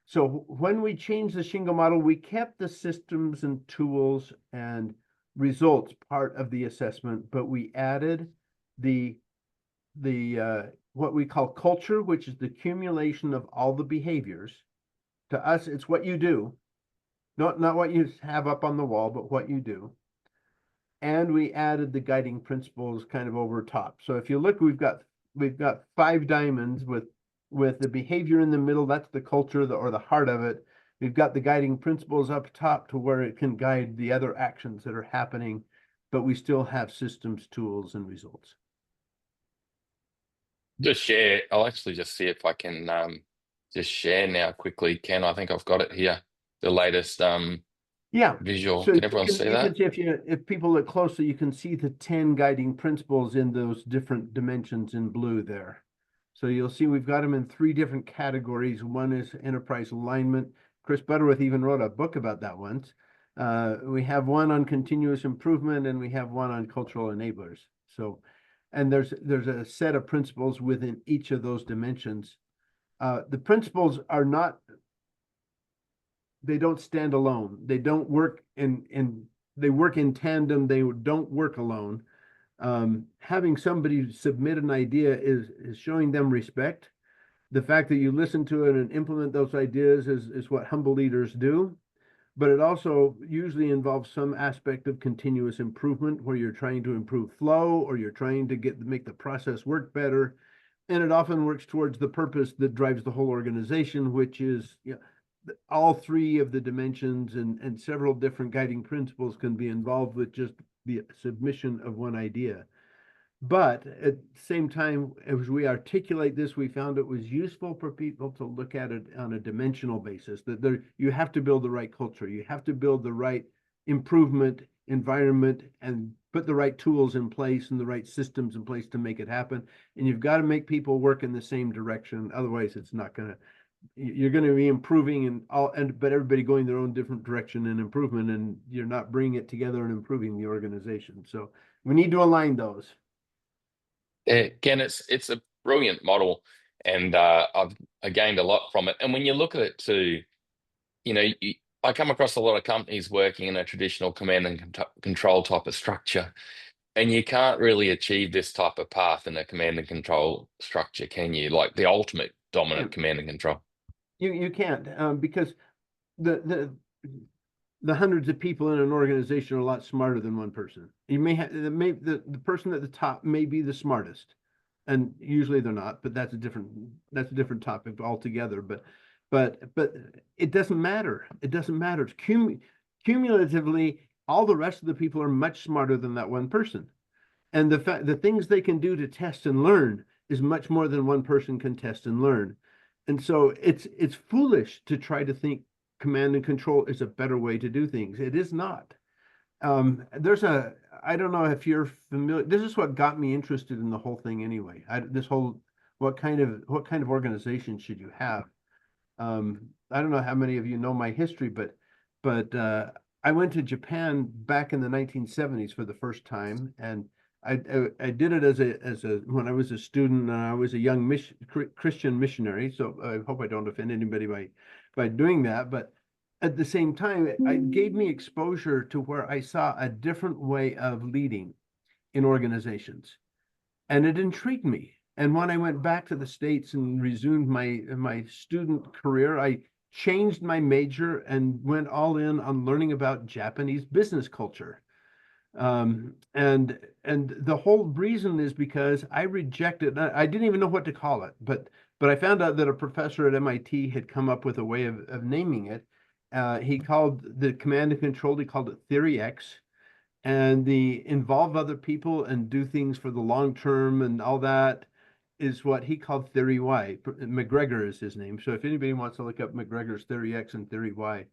[SPEAKER 2] So when we changed the Shingo model, we kept the systems and tools and results part of the assessment, but we added the what we call culture, which is the accumulation of all the behaviors. To us, it's what you do, not what you have up on the wall, but what you do. And we added the guiding principles kind of over top. So if you look, we've got 5 diamonds with the behavior in the middle. That's the culture, or the heart of it. We've got the guiding principles up top to where it can guide the other actions that are happening, but we still have systems, tools, and results.
[SPEAKER 1] Just share. I'll actually just see if I can just share now quickly. Ken, I think I've got it here. The latest
[SPEAKER 2] Yeah.
[SPEAKER 1] visual.
[SPEAKER 2] So
[SPEAKER 1] Can everyone see
[SPEAKER 2] you
[SPEAKER 1] that?
[SPEAKER 2] can see if people look closely, you can see the 10 guiding principles in those different dimensions in blue there. So you'll see we've got them in 3 different categories. One is enterprise alignment. Chris Butterworth even wrote a book about that once. We have one on continuous improvement, and we have one on cultural enablers. So, and there's a set of principles within each of those dimensions. The principles are not, they don't stand alone. They don't work they work in tandem. They don't work alone. Having somebody submit an idea is showing them respect. The fact that you listen to it and implement those ideas is what humble leaders do. But it also usually involves some aspect of continuous improvement, where you're trying to improve flow, or you're trying to make the process work better. And it often works towards the purpose that drives the whole organization, which is, all 3 of the dimensions and several different guiding principles can be involved with just the submission of one idea. But at the same time, as we articulate this, we found it was useful for people to look at it on a dimensional basis, that you have to build the right culture, you have to build the right improvement environment, and put the right tools in place and the right systems in place to make it happen. And you've got to make people work in the same direction. Otherwise, it's not going to, you're going to be improving but everybody going their own different direction and improvement, and you're not bringing it together and improving the organization. So we need to align those.
[SPEAKER 1] Ken, it's a brilliant model, and I gained a lot from it. And when you look at it too, I come across a lot of companies working in a traditional command and control type of structure, and you can't really achieve this type of path in a command and control structure, can you? Like the ultimate dominant command and control.
[SPEAKER 2] You can't, because the hundreds of people in an organization are a lot smarter than one person. You may have the person at the top may be the smartest, and usually they're not, but that's a different topic altogether. But it doesn't matter. It doesn't matter. It's cumulatively, all the rest of the people are much smarter than that one person. And the things they can do to test and learn is much more than one person can test and learn. And so it's foolish to try to think command and control is a better way to do things. It is not. I don't know if you're familiar. This is what got me interested in the whole thing anyway. What kind of organization should you have? I don't know how many of you know my history, but I went to Japan back in the 1970s for the first time, and I did it as a when I was a student, and I was a young Christian missionary. So I hope I don't offend anybody by doing that. But at the same time, it gave me exposure to where I saw a different way of leading in organizations, and it intrigued me. And when I went back to the States and resumed my student career, I changed my major and went all in on learning about Japanese business culture. And the whole reason is because I rejected, I didn't even know what to call it, but I found out that a professor at MIT had come up with a way of naming it. He called the command and control, he called it Theory X, and the involve other people and do things for the long term and all that is what he called Theory Y. McGregor is his name. So if anybody wants to look up McGregor's Theory X and Theory Y,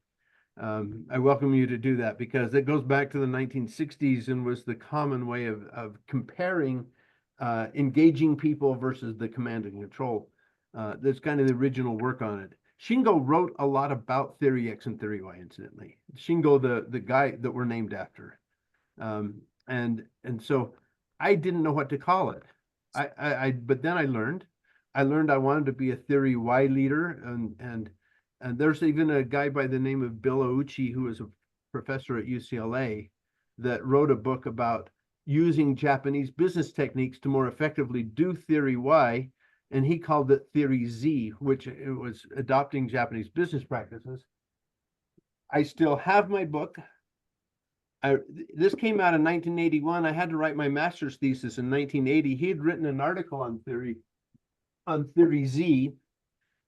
[SPEAKER 2] I welcome you to do that, because it goes back to the 1960s and was the common way of comparing engaging people versus the command and control. That's kind of the original work on it. Shingo wrote a lot about Theory X and Theory Y, incidentally. Shingo, the guy that we're named after. And so I didn't know what to call it. But then I learned I wanted to be a Theory Y leader, and there's even a guy by the name of Bill Ouchi, who is a professor at UCLA, that wrote a book about using Japanese business techniques to more effectively do theory Y, and he called it theory Z, which it was adopting Japanese business practices. I still have my book. This came out in 1981. I had to write my master's thesis in 1980. He had written an article on theory Z,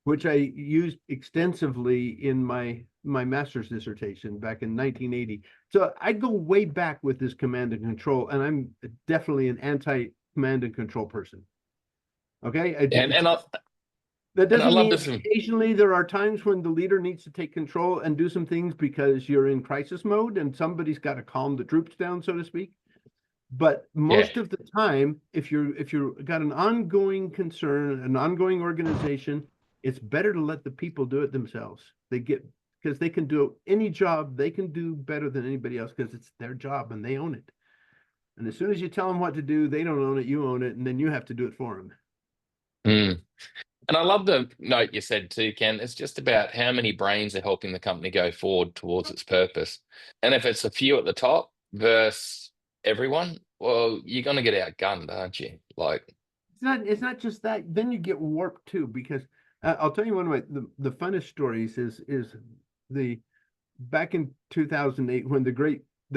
[SPEAKER 2] which I used extensively in my master's dissertation back in 1980. So I go way back with this command and control, and I'm definitely an anti-command and control person. Okay,
[SPEAKER 1] And I
[SPEAKER 2] that doesn't
[SPEAKER 1] love
[SPEAKER 2] mean
[SPEAKER 1] this.
[SPEAKER 2] occasionally there are times when the leader needs to take control and do some things because you're in crisis mode and somebody's got to calm the troops down, so to speak. But most of the time, if you're got an ongoing concern, an ongoing organization, it's better to let the people do it themselves. Because they can do any job, they can do better than anybody else because it's their job and they own it. And as soon as you tell them what to do, they don't own it, you own it, and then you have to do it for them.
[SPEAKER 1] Mm. And I love the note you said too, Ken. It's just about how many brains are helping the company go forward towards its purpose. And if it's a few at the top versus everyone, well, you're going to get outgunned, aren't you? Like,
[SPEAKER 2] it's not just that. Then you get warped too, because I'll tell you one of the funnest stories is the back in 2008 when the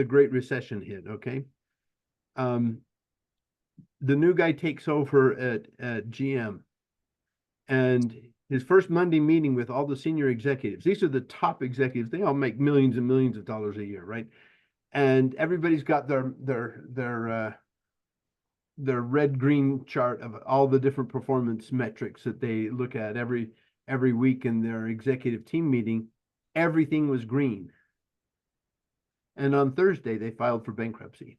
[SPEAKER 2] Great Recession hit. Okay, the new guy takes over at GM, and his first Monday meeting with all the senior executives. These are the top executives. They all make millions and millions of dollars a year, right? And everybody's got their red-green chart of all the different performance metrics that they look at every week in their executive team meeting. Everything was green. And on Thursday, they filed for bankruptcy.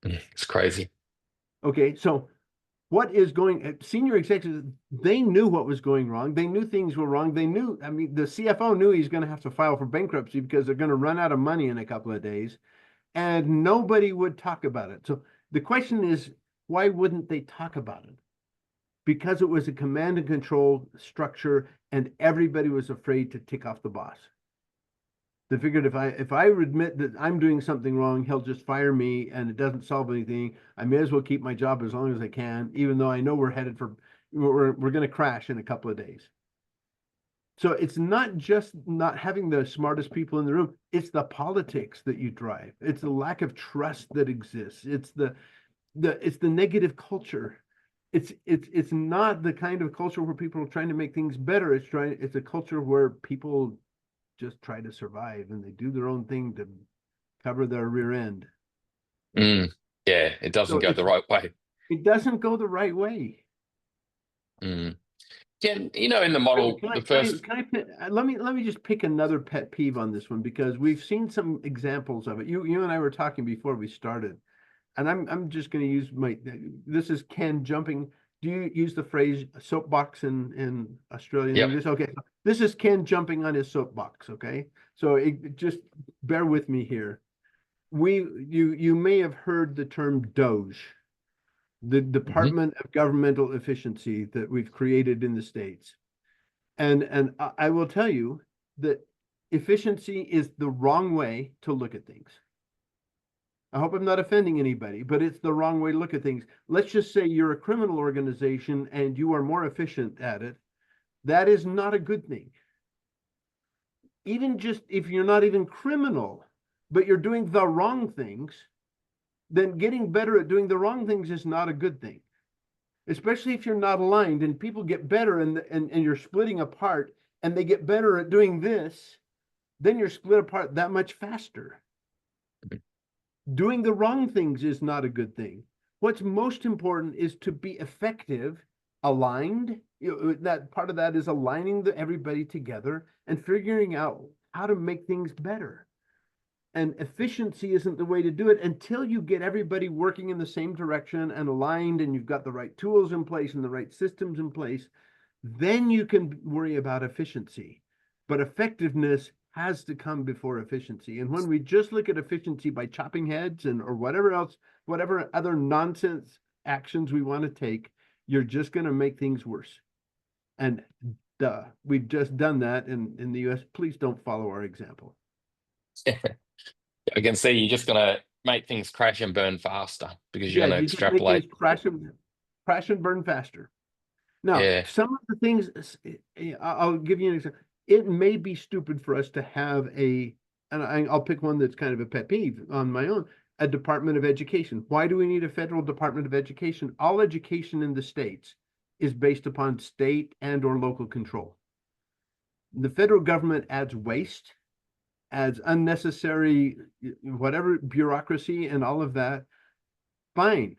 [SPEAKER 1] it's crazy.
[SPEAKER 2] Okay, so what is senior executives, they knew what was going wrong. They knew things were wrong. They knew, I mean, the CFO knew he's going to have to file for bankruptcy because they're going to run out of money in a couple of days. And nobody would talk about it. So the question is, why wouldn't they talk about it? Because it was a command and control structure and everybody was afraid to tick off the boss. They figured if I admit that I'm doing something wrong, he'll just fire me and it doesn't solve anything. I may as well keep my job as long as I can, even though I know we're going to crash in a couple of days. So it's not just not having the smartest people in the room, it's the politics that you drive. It's the lack of trust that exists. It's the negative culture. It's not the kind of culture where people are trying to make things better. It's a culture where people just try to survive and they do their own thing to cover their rear end.
[SPEAKER 1] Yeah, it doesn't go the right way.
[SPEAKER 2] It doesn't go the right way.
[SPEAKER 1] Ken, in the model,
[SPEAKER 2] let me just pick another pet peeve on this one because we've seen some examples of it. You and I were talking before we started, and I'm just going to use this is Ken jumping. Do you use the phrase soapbox in Australian English? Okay, so this is Ken jumping on his soapbox. Okay, so just bear with me here. You may have heard the term Doge, the Department of Governmental Efficiency that we've created in the States. And I will tell you that efficiency is the wrong way to look at things. I hope I'm not offending anybody, but it's the wrong way to look at things. Let's just say you're a criminal organization and you are more efficient at it. That is not a good thing. Even just if you're not even criminal, but you're doing the wrong things, then getting better at doing the wrong things is not a good thing. Especially if you're not aligned and people get better and you're splitting apart and they get better at doing this, then you're split apart that much faster. Doing the wrong things is not a good thing. What's most important is to be effective, aligned. That part of that is aligning everybody together and figuring out how to make things better. And efficiency isn't the way to do it until you get everybody working in the same direction and aligned and you've got the right tools in place and the right systems in place. Then you can worry about efficiency. But effectiveness has to come before efficiency. And when we just look at efficiency by chopping heads or whatever else, whatever other nonsense actions we want to take, you're just going to make things worse. And we've just done that in the US. Please don't follow our example.
[SPEAKER 1] I can see you're just gonna make things crash and burn faster because you're
[SPEAKER 2] Yeah,
[SPEAKER 1] gonna
[SPEAKER 2] you just make things
[SPEAKER 1] extrapolate.
[SPEAKER 2] crash and burn faster. Now,
[SPEAKER 1] Yeah.
[SPEAKER 2] some of the things, I'll give you an example. It may be stupid for us to have and I'll pick one that's kind of a pet peeve on my own, a Department of Education. Why do we need a federal Department of Education? All education in the states is based upon state and or local control. The federal government adds waste, adds unnecessary, whatever bureaucracy and all of that. Fine.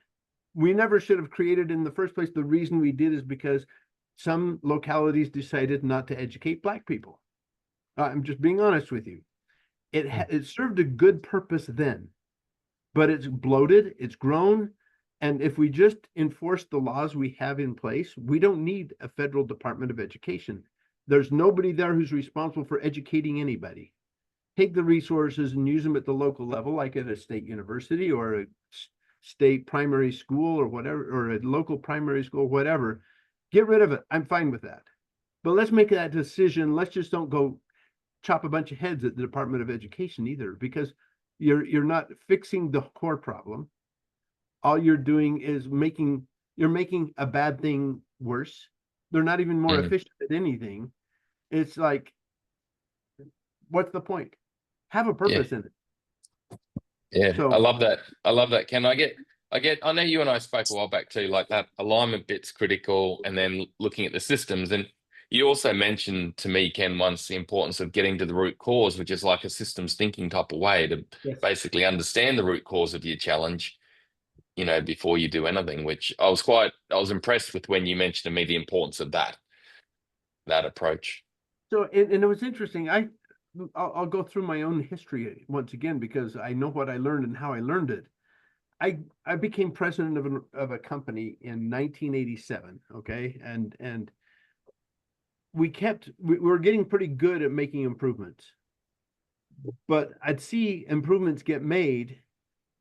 [SPEAKER 2] We never should have created in the first place. The reason we did is because some localities decided not to educate Black people. I'm just being honest with you. It served a good purpose then, but it's bloated, it's grown, and if we just enforce the laws we have in place, we don't need a federal Department of Education. There's nobody there who's responsible for educating anybody. Take the resources and use them at the local level, like at a state university or a state primary school or whatever, or a local primary school, whatever. Get rid of it. I'm fine with that. But let's make that decision. Let's just don't go chop a bunch of heads at the Department of Education either, because you're not fixing the core problem. All you're doing is making a bad thing worse. They're not even more efficient at anything. It's like, what's the point? Have a purpose in it.
[SPEAKER 1] Yeah,
[SPEAKER 2] So
[SPEAKER 1] I love that. I love that, Ken. I know you and I spoke a while back too, like that alignment bit's critical, and then looking at the systems. And you also mentioned to me, Ken, once the importance of getting to the root cause, which is like a systems thinking type of way to
[SPEAKER 2] yes.
[SPEAKER 1] basically understand the root cause of your challenge, before you do anything, which I was impressed with when you mentioned to me the importance of that approach.
[SPEAKER 2] So and it was interesting. I'll go through my own history once again because I know what I learned and how I learned it. I became president of a company in 1987. Okay, and we were getting pretty good at making improvements, but I'd see improvements get made,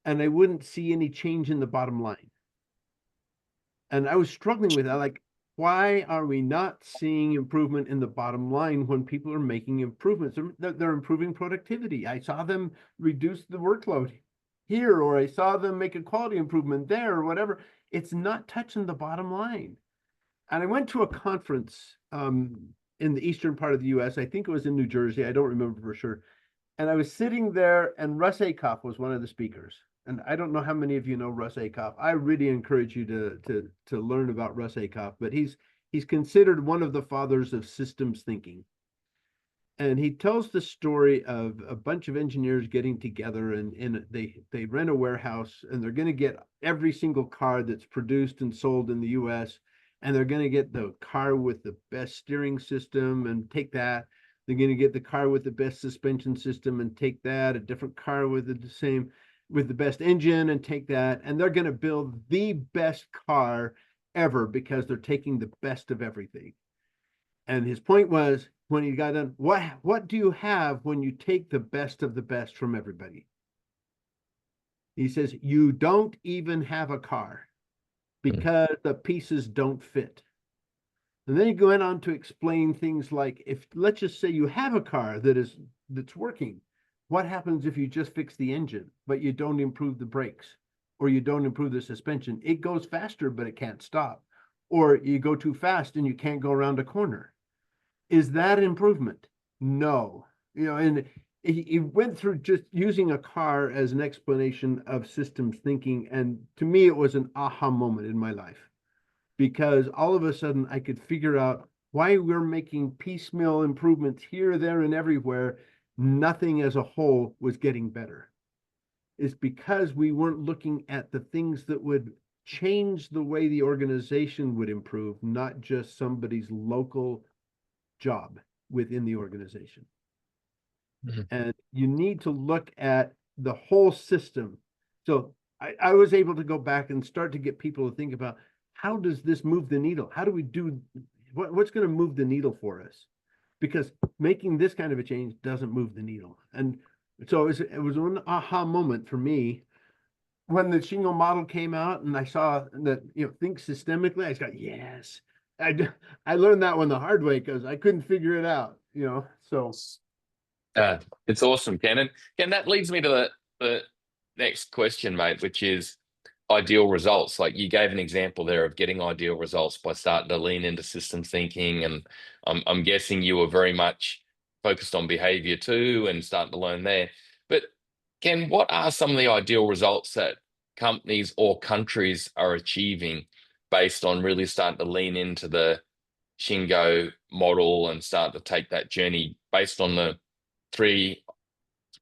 [SPEAKER 2] and I wouldn't see any change in the bottom line. And I was struggling with that, like, why are we not seeing improvement in the bottom line when people are making improvements? They're improving productivity. I saw them reduce the workload here, or I saw them make a quality improvement there, or whatever. It's not touching the bottom line. And I went to a conference in the eastern part of the US. I think it was in New Jersey. I don't remember for sure. And I was sitting there, and Russ Acuff was one of the speakers. And I don't know how many of you know Russ Acuff. I really encourage you to learn about Russ Acuff, but he's considered one of the fathers of systems thinking. And he tells the story of a bunch of engineers getting together, and they rent a warehouse, and they're going to get every single car that's produced and sold in the US, and they're going to get the car with the best steering system and take that. They're going to get the car with the best suspension system and take that, a different car with the best engine and take that. And they're going to build the best car ever because they're taking the best of everything. And his point was, when he got done, what do you have when you take the best of the best from everybody? He says, you don't even have a car because the pieces don't fit. And then he went on to explain things like, if let's just say you have a car that's working, what happens if you just fix the engine, but you don't improve the brakes, or you don't improve the suspension? It goes faster, but it can't stop. Or you go too fast and you can't go around a corner. Is that improvement? No. And he went through just using a car as an explanation of systems thinking. And to me, it was an aha moment in my life, because all of a sudden I could figure out why we're making piecemeal improvements here, there, and everywhere. Nothing as a whole was getting better. It's because we weren't looking at the things that would change the way the organization would improve, not just somebody's local job within the organization.
[SPEAKER 1] Mm-hmm.
[SPEAKER 2] And you need to look at the whole system. So I was able to go back and start to get people to think about, how does this move the needle? How do we do what's going to move the needle for us? Because making this kind of a change doesn't move the needle. And so it was an aha moment for me when the Shingo model came out, and I saw that, think systemically. I got, yes, I learned that one the hard way because I couldn't figure it out. So
[SPEAKER 1] It's awesome, Ken. And Ken, that leads me to the next question, mate, which is ideal results. Like you gave an example there of getting ideal results by starting to lean into system thinking. And I'm guessing you were very much focused on behavior too and starting to learn there. But Ken, what are some of the ideal results that companies or countries are achieving based on really starting to lean into the Shingo model and start to take that journey based on the three,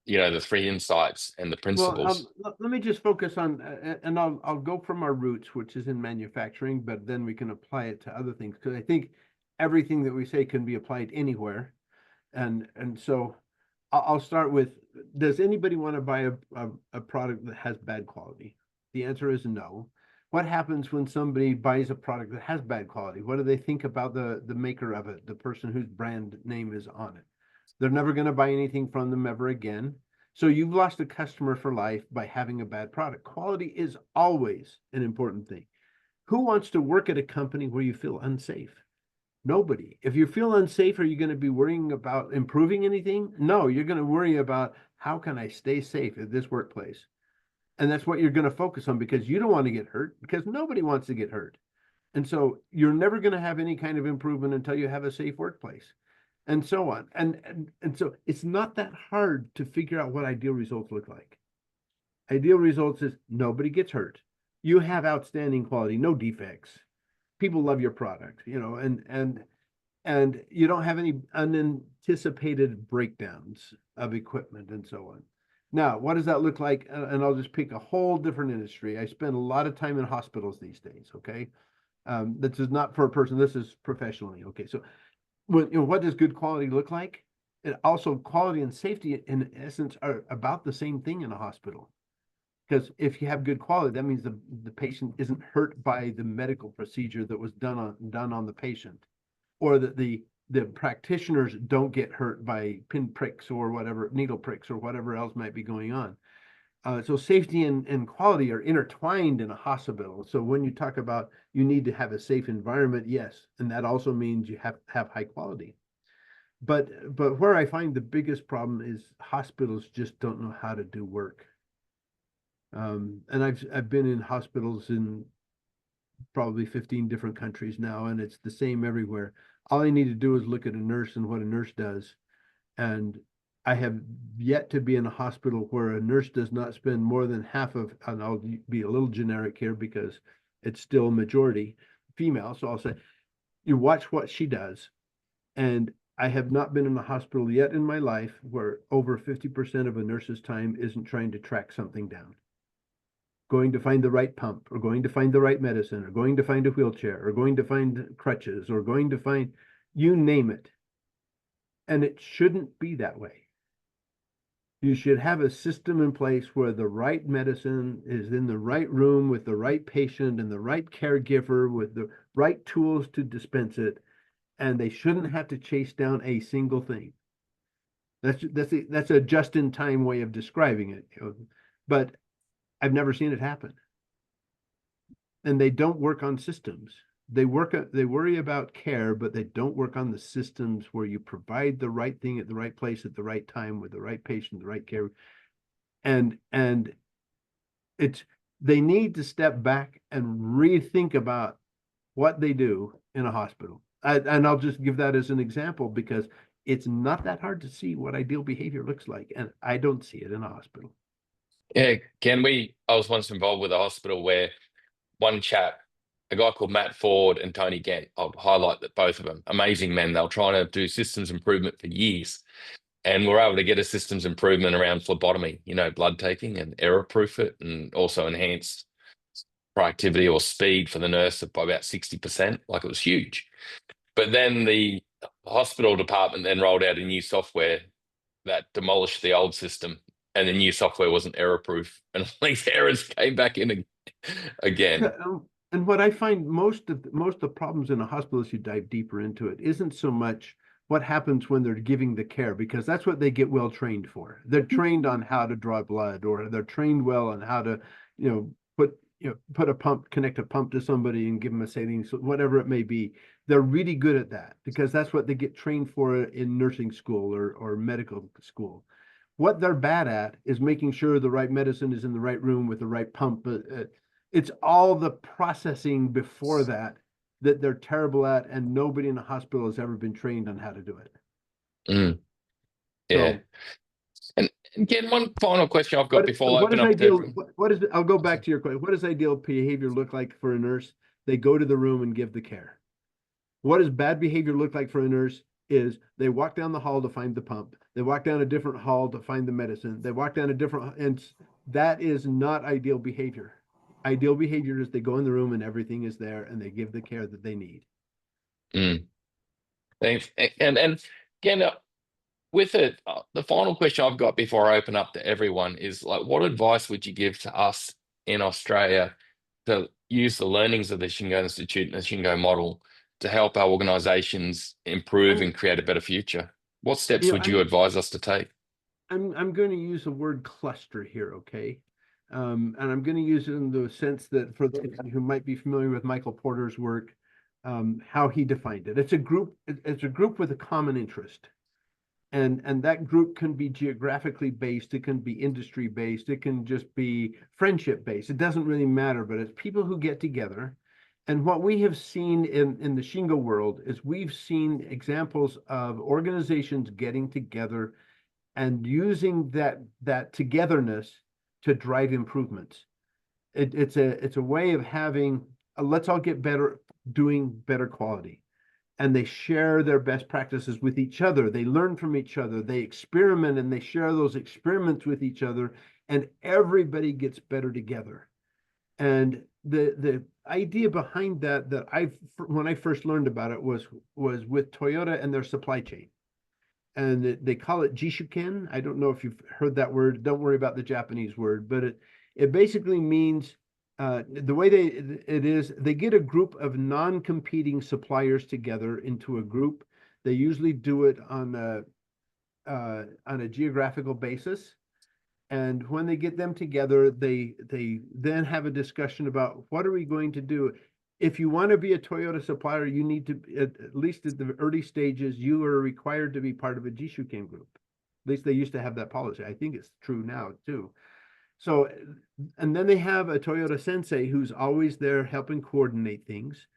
[SPEAKER 1] the three insights and the
[SPEAKER 2] Well,
[SPEAKER 1] principles?
[SPEAKER 2] let me just focus on, and I'll go from our roots, which is in manufacturing, but then we can apply it to other things because I think everything that we say can be applied anywhere, and so I'll start with: does anybody want to buy a product that has bad quality? The answer is no. What happens when somebody buys a product that has bad quality? What do they think about the maker of it, the person whose brand name is on it? They're never going to buy anything from them ever again. So you've lost a customer for life by having a bad product. Quality is always an important thing. Who wants to work at a company where you feel unsafe? Nobody. If you feel unsafe, are you going to be worrying about improving anything? No, you're going to worry about how can I stay safe at this workplace? And that's what you're going to focus on because you don't want to get hurt because nobody wants to get hurt. And so you're never going to have any kind of improvement until you have a safe workplace and so on. And so it's not that hard to figure out what ideal results look like. Ideal results is nobody gets hurt. You have outstanding quality, no defects. People love your product, and you don't have any unanticipated breakdowns of equipment and so on. Now, what does that look like? And I'll just pick a whole different industry. I spend a lot of time in hospitals these days, okay? This is not for a person, this is professionally, okay? So what does good quality look like? And also quality and safety in essence are about the same thing in a hospital. Because if you have good quality, that means the patient isn't hurt by the medical procedure that was done on the patient, or that the practitioners don't get hurt by pin pricks or whatever, needle pricks or whatever else might be going on. So safety and quality are intertwined in a hospital. So when you talk about you need to have a safe environment, yes, and that also means you have high quality. But where I find the biggest problem is hospitals just don't know how to do work. And I've been in hospitals in probably 15 different countries now, and it's the same everywhere. All I need to do is look at a nurse and what a nurse does. And I have yet to be in a hospital where a nurse does not spend more than half of, and I'll be a little generic here because it's still majority female. So I'll say, you watch what she does. And I have not been in a hospital yet in my life where over 50% of a nurse's time isn't trying to track something down. Going to find the right pump, or going to find the right medicine, or going to find a wheelchair, or going to find crutches, or going to find, you name it. And it shouldn't be that way. You should have a system in place where the right medicine is in the right room with the right patient and the right caregiver with the right tools to dispense it. And they shouldn't have to chase down a single thing. That's a just-in-time way of describing it. But I've never seen it happen. And they don't work on systems. They worry about care, but they don't work on the systems where you provide the right thing at the right place at the right time with the right patient, the right care. And they need to step back and rethink about what they do in a hospital. And I'll just give that as an example because it's not that hard to see what ideal behavior looks like. And I don't see it in a hospital.
[SPEAKER 1] Yeah, I was once involved with a hospital where one chap, a guy called Matt Ford and Tony Gant, I'll highlight that both of them, amazing men. They were trying to do systems improvement for years. And we're able to get a systems improvement around phlebotomy, blood taking and error proof it, and also enhance productivity or speed for the nurse by about 60%. Like it was huge. But then the hospital department then rolled out a new software that demolished the old system, and the new software wasn't error proof, and all these errors came back in again.
[SPEAKER 2] And what I find most of the problems in a hospital, as you dive deeper into it, isn't so much what happens when they're giving the care, because that's what they get well trained for. They're trained on how to draw blood, or they're trained well on how to, put put a pump, connect a pump to somebody and give them a saline, so whatever it may be. They're really good at that because that's what they get trained for in nursing school or medical school. What they're bad at is making sure the right medicine is in the right room with the right pump. It's all the processing before that they're terrible at, and nobody in the hospital has ever been trained on how to do it.
[SPEAKER 1] Mm, yeah.
[SPEAKER 2] So,
[SPEAKER 1] And again, one final question I've got before I
[SPEAKER 2] what
[SPEAKER 1] open
[SPEAKER 2] is
[SPEAKER 1] up to
[SPEAKER 2] ideal?
[SPEAKER 1] everyone.
[SPEAKER 2] I'll go back to your question. What does ideal behavior look like for a nurse? They go to the room and give the care. What does bad behavior look like for a nurse? Is they walk down the hall to find the pump. They walk down a different hall to find the medicine. They walk down a different, and that is not ideal behavior. Ideal behavior is they go in the room and everything is there and they give the care that they need.
[SPEAKER 1] Mm, thanks. And again, with it, the final question I've got before I open up to everyone is like, what advice would you give to us in Australia to use the learnings of the Shingo Institute and the Shingo model to help our organizations improve and create a better future? What steps would you advise us to take?
[SPEAKER 2] I'm going to use the word cluster here, okay? And I'm going to use it in the sense that for those who might be familiar with Michael Porter's work, how he defined it. It's a group with a common interest. And that group can be geographically based, it can be industry based, it can just be friendship based. It doesn't really matter, but it's people who get together. And what we have seen in the Shingo world is we've seen examples of organizations getting together and using that togetherness to drive improvements. It's a way of having let's all get better, doing better quality. And they share their best practices with each other. They learn from each other. They experiment and they share those experiments with each other, and everybody gets better together. And the idea behind that when I first learned about it was with Toyota and their supply chain. And they call it Jishuken. I don't know if you've heard that word. Don't worry about the Japanese word, but it basically means the way it is, they get a group of non-competing suppliers together into a group. They usually do it on a geographical basis. And when they get them together, they then have a discussion about what are we going to do. If you want to be a Toyota supplier, you need to, at least at the early stages, you are required to be part of a Jishuken group. At least they used to have that policy. I think it's true now too. So, and then they have a Toyota sensei who's always there helping coordinate things.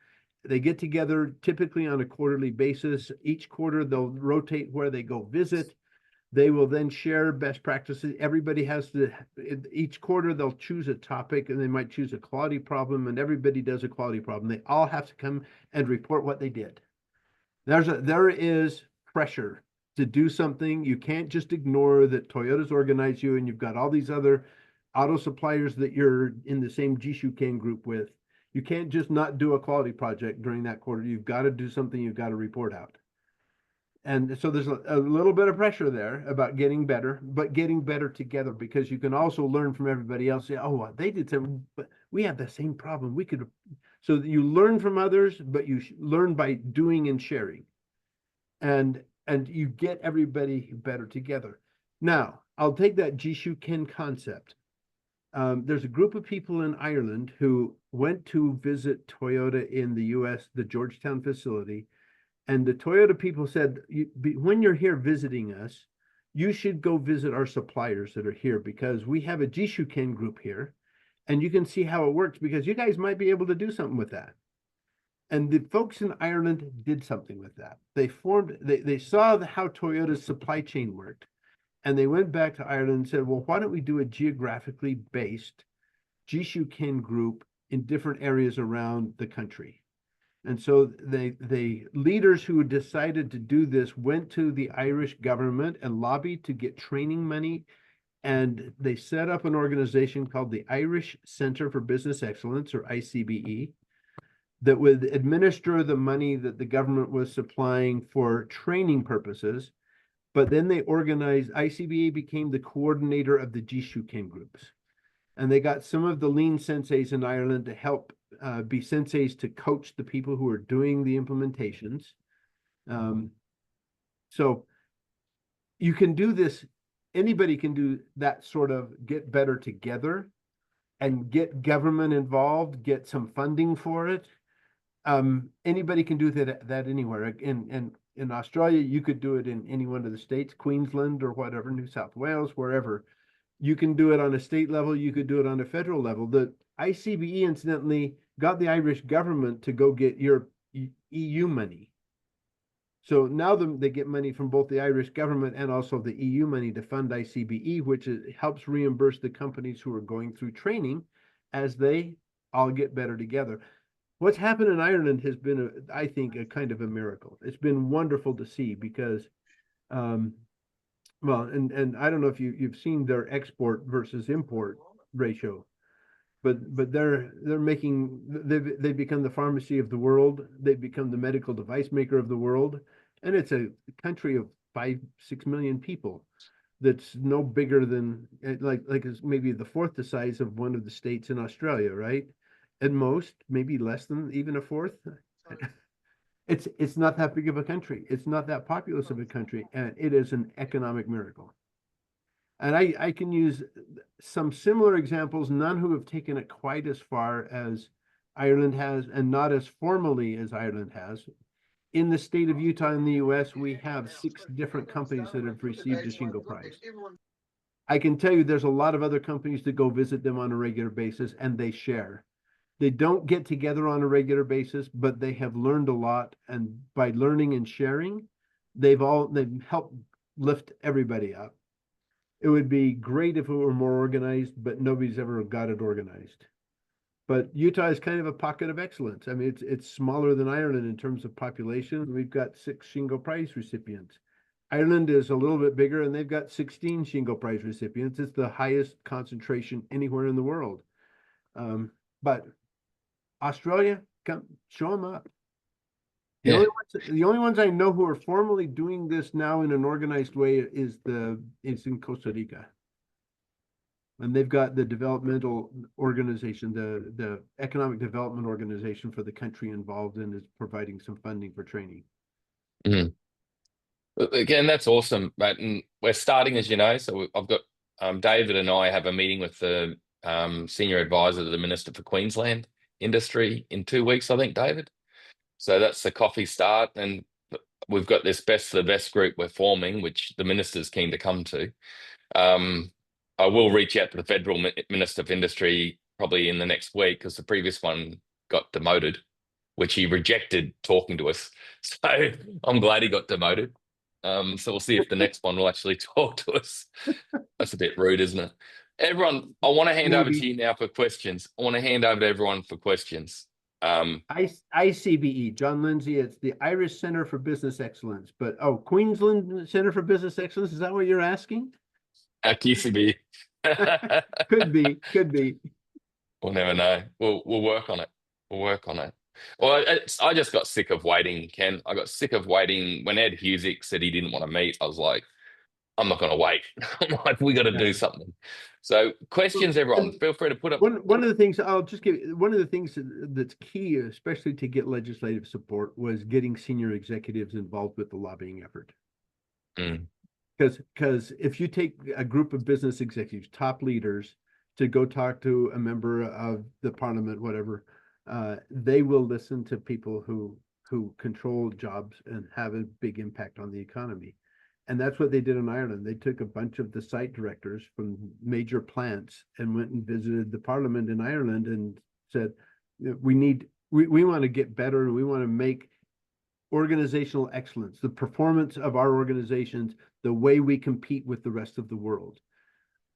[SPEAKER 2] They get together typically on a quarterly basis. Each quarter, they'll rotate where they go visit. They will then share best practices. Everybody has to, each quarter, they'll choose a topic and they might choose a quality problem, and everybody does a quality problem. They all have to come and report what they did. There is pressure to do something. You can't just ignore that Toyota's organized you and you've got all these other auto suppliers that you're in the same Jishuken group with. You can't just not do a quality project during that quarter. You've got to do something. You've got to report out. And so there's a little bit of pressure there about getting better, but getting better together, because you can also learn from everybody else. Say, oh, they did something, but we have the same problem. We could. So you learn from others, but you learn by doing and sharing, and you get everybody better together. Now, I'll take that Jishuken concept. There's a group of people in Ireland who went to visit Toyota in the US, the Georgetown facility. And the Toyota people said, when you're here visiting us, you should go visit our suppliers that are here, because we have a Jishuken group here and you can see how it works, because you guys might be able to do something with that. And the folks in Ireland did something with that. They saw how Toyota's supply chain worked. And they went back to Ireland and said, well, why don't we do a geographically based Jishuken group in different areas around the country? And so the leaders who decided to do this went to the Irish government and lobbied to get training money. And they set up an organization called the Irish Center for Business Excellence, or ICBE, that would administer the money that the government was supplying for training purposes. But then they organized, ICBA became the coordinator of the Jishuken groups. And they got some of the lean senseis in Ireland to help be senseis to coach the people who are doing the implementations. So you can do this, anybody can do that sort of get better together. and get government involved, get some funding for it. Anybody can do that anywhere. In Australia, you could do it in any one of the states, Queensland or whatever, New South Wales, wherever. You can do it on a state level. You could do it on a federal level. The ICBE, incidentally, got the Irish government to go get your EU money. So now they get money from both the Irish government and also the EU money to fund ICBE, which helps reimburse the companies who are going through training as they all get better together. What's happened in Ireland has been, I think, a kind of a miracle. It's been wonderful to see because, well, and I don't know if you've seen their export versus import ratio, but they've become the pharmacy of the world. They've become the medical device maker of the world, and it's a country of 5-6 million people that's no bigger than like it's maybe the fourth the size of one of the states in Australia, right? At most, maybe less than even a fourth. It's not that big of a country. It's not that populous of a country, and it is an economic miracle. And I can use some similar examples, none who have taken it quite as far as Ireland has, and not as formally as Ireland has. In the state of Utah in the US, we have 6 different companies that have received a Shingo Prize. I can tell you there's a lot of other companies that go visit them on a regular basis, and they share. They don't get together on a regular basis, but they have learned a lot. And by learning and sharing, they've helped lift everybody up. It would be great if it were more organized, but nobody's ever got it organized. But Utah is kind of a pocket of excellence. I mean, it's smaller than Ireland in terms of population. We've got 6 Shingo Prize recipients. Ireland is a little bit bigger, and they've got 16 Shingo Prize recipients. It's the highest concentration anywhere in the world. But Australia, come show them up. The only ones I know who are formally doing this now in an organized way is in Costa Rica. And they've got the developmental organization, the economic development organization for the country involved and is providing some funding for training.
[SPEAKER 1] Mhm. Again, that's awesome, mate. And we're starting, as you know, so I've got David and I have a meeting with the senior advisor to the Minister for Queensland Industry in 2 weeks, I think, David. So that's the coffee start, and we've got this best of the best group we're forming, which the minister's keen to come to. I will reach out to the federal Minister for Industry probably in the next week because the previous one got demoted, which he rejected talking to us. So I'm glad he got demoted. So we'll see if the next one will actually talk to us. That's a bit rude, isn't it? Everyone, I want to hand over to you now for questions. I want to hand over to everyone for questions.
[SPEAKER 2] ICBE, John Lindsay, it's the Irish Center for Business Excellence. But Queensland Center for Business Excellence, is that what you're asking?
[SPEAKER 1] QCB.
[SPEAKER 2] Could be.
[SPEAKER 1] We'll never know. We'll work on it. We'll work on it. Well, I just got sick of waiting, Ken. I got sick of waiting. When Ed Husick said he didn't want to meet, I was like, I'm not going to wait. I'm like, we got to do something. So questions, everyone, feel free to put up.
[SPEAKER 2] One of the things I'll just give, one of the things that's key, especially to get legislative support, was getting senior executives involved with the lobbying effort. Because if you take a group of business executives, top leaders, to go talk to a member of the parliament, whatever, they will listen to people who control jobs and have a big impact on the economy. And that's what they did in Ireland. They took a bunch of the site directors from major plants and went and visited the parliament in Ireland and said, we want to get better, and we want to make organizational excellence, the performance of our organizations, the way we compete with the rest of the world.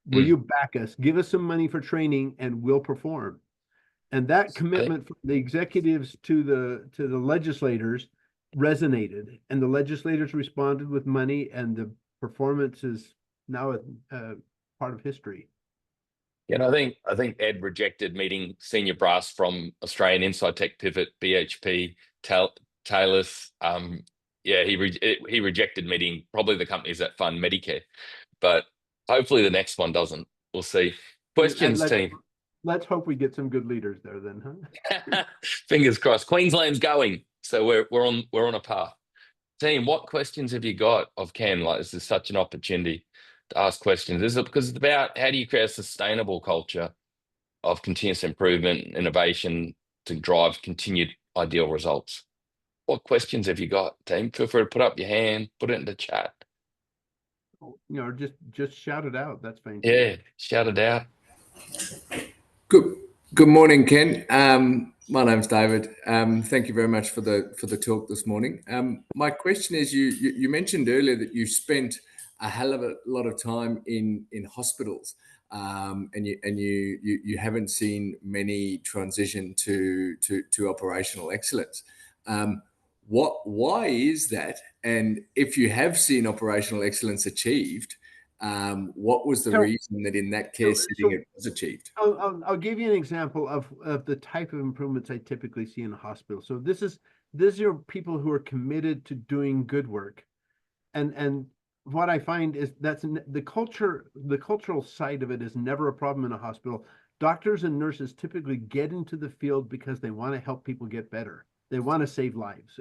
[SPEAKER 2] Will you back us? Give us some money for training and we'll perform. And that commitment from the executives to the legislators resonated, and the legislators responded with money, and the performance is now a part of history.
[SPEAKER 1] Yeah, and I think Ed rejected meeting senior brass from Australian Inside Tech Pivot, BHP, Taylor's. He rejected meeting probably the companies that fund Medicare, but hopefully the next one doesn't. We'll see. Questions, team.
[SPEAKER 2] Let's hope we get some good leaders there then, huh?
[SPEAKER 1] Fingers crossed. Queensland's going, so we're on a path. Team, what questions have you got of Ken? Like, this is such an opportunity to ask questions. This is because it's about how do you create a sustainable culture of continuous improvement, innovation to drive continued ideal results. What questions have you got, team? Feel free to put up your hand, put it in the chat.
[SPEAKER 2] Just shout it out. That's fine.
[SPEAKER 1] Yeah, shout it out.
[SPEAKER 5] Good morning, Ken. My name's David. Thank you very much for the talk this morning. My question is, you mentioned earlier that you spent a hell of a lot of time in hospitals, and you haven't seen many transition to operational excellence. Why is that? And if you have seen operational excellence achieved, what was the reason that in that care setting it was achieved?
[SPEAKER 2] I'll give you an example of the type of improvements I typically see in a hospital. So this are people who are committed to doing good work, and what I find is that's the cultural side of it is never a problem in a hospital. Doctors and nurses typically get into the field because they want to help people get better. They want to save lives.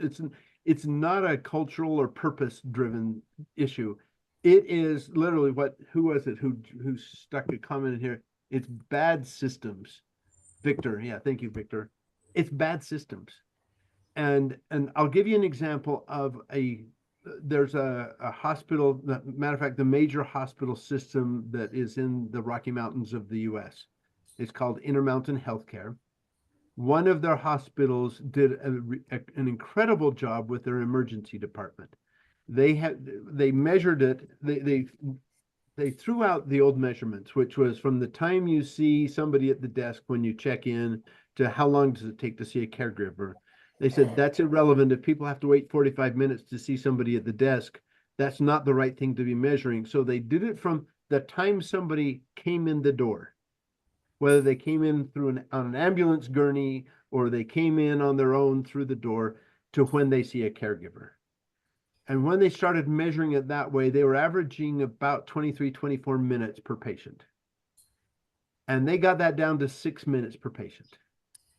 [SPEAKER 2] It's not a cultural or purpose-driven issue. It is literally who was it who stuck a comment in here? It's bad systems. Victor, yeah, thank you, Victor. It's bad systems. And I'll give you an example of there's a hospital, matter of fact, the major hospital system that is in the Rocky Mountains of the US. It's called Intermountain Healthcare. One of their hospitals did an incredible job with their emergency department. They measured it. They threw out the old measurements, which was from the time you see somebody at the desk when you check in to how long does it take to see a caregiver. They said that's irrelevant. If people have to wait 45 minutes to see somebody at the desk, that's not the right thing to be measuring. So they did it from the time somebody came in the door, whether they came in on an ambulance gurney or they came in on their own through the door, to when they see a caregiver. And when they started measuring it that way, they were averaging about 23, 24 minutes per patient. And they got that down to 6 minutes per patient.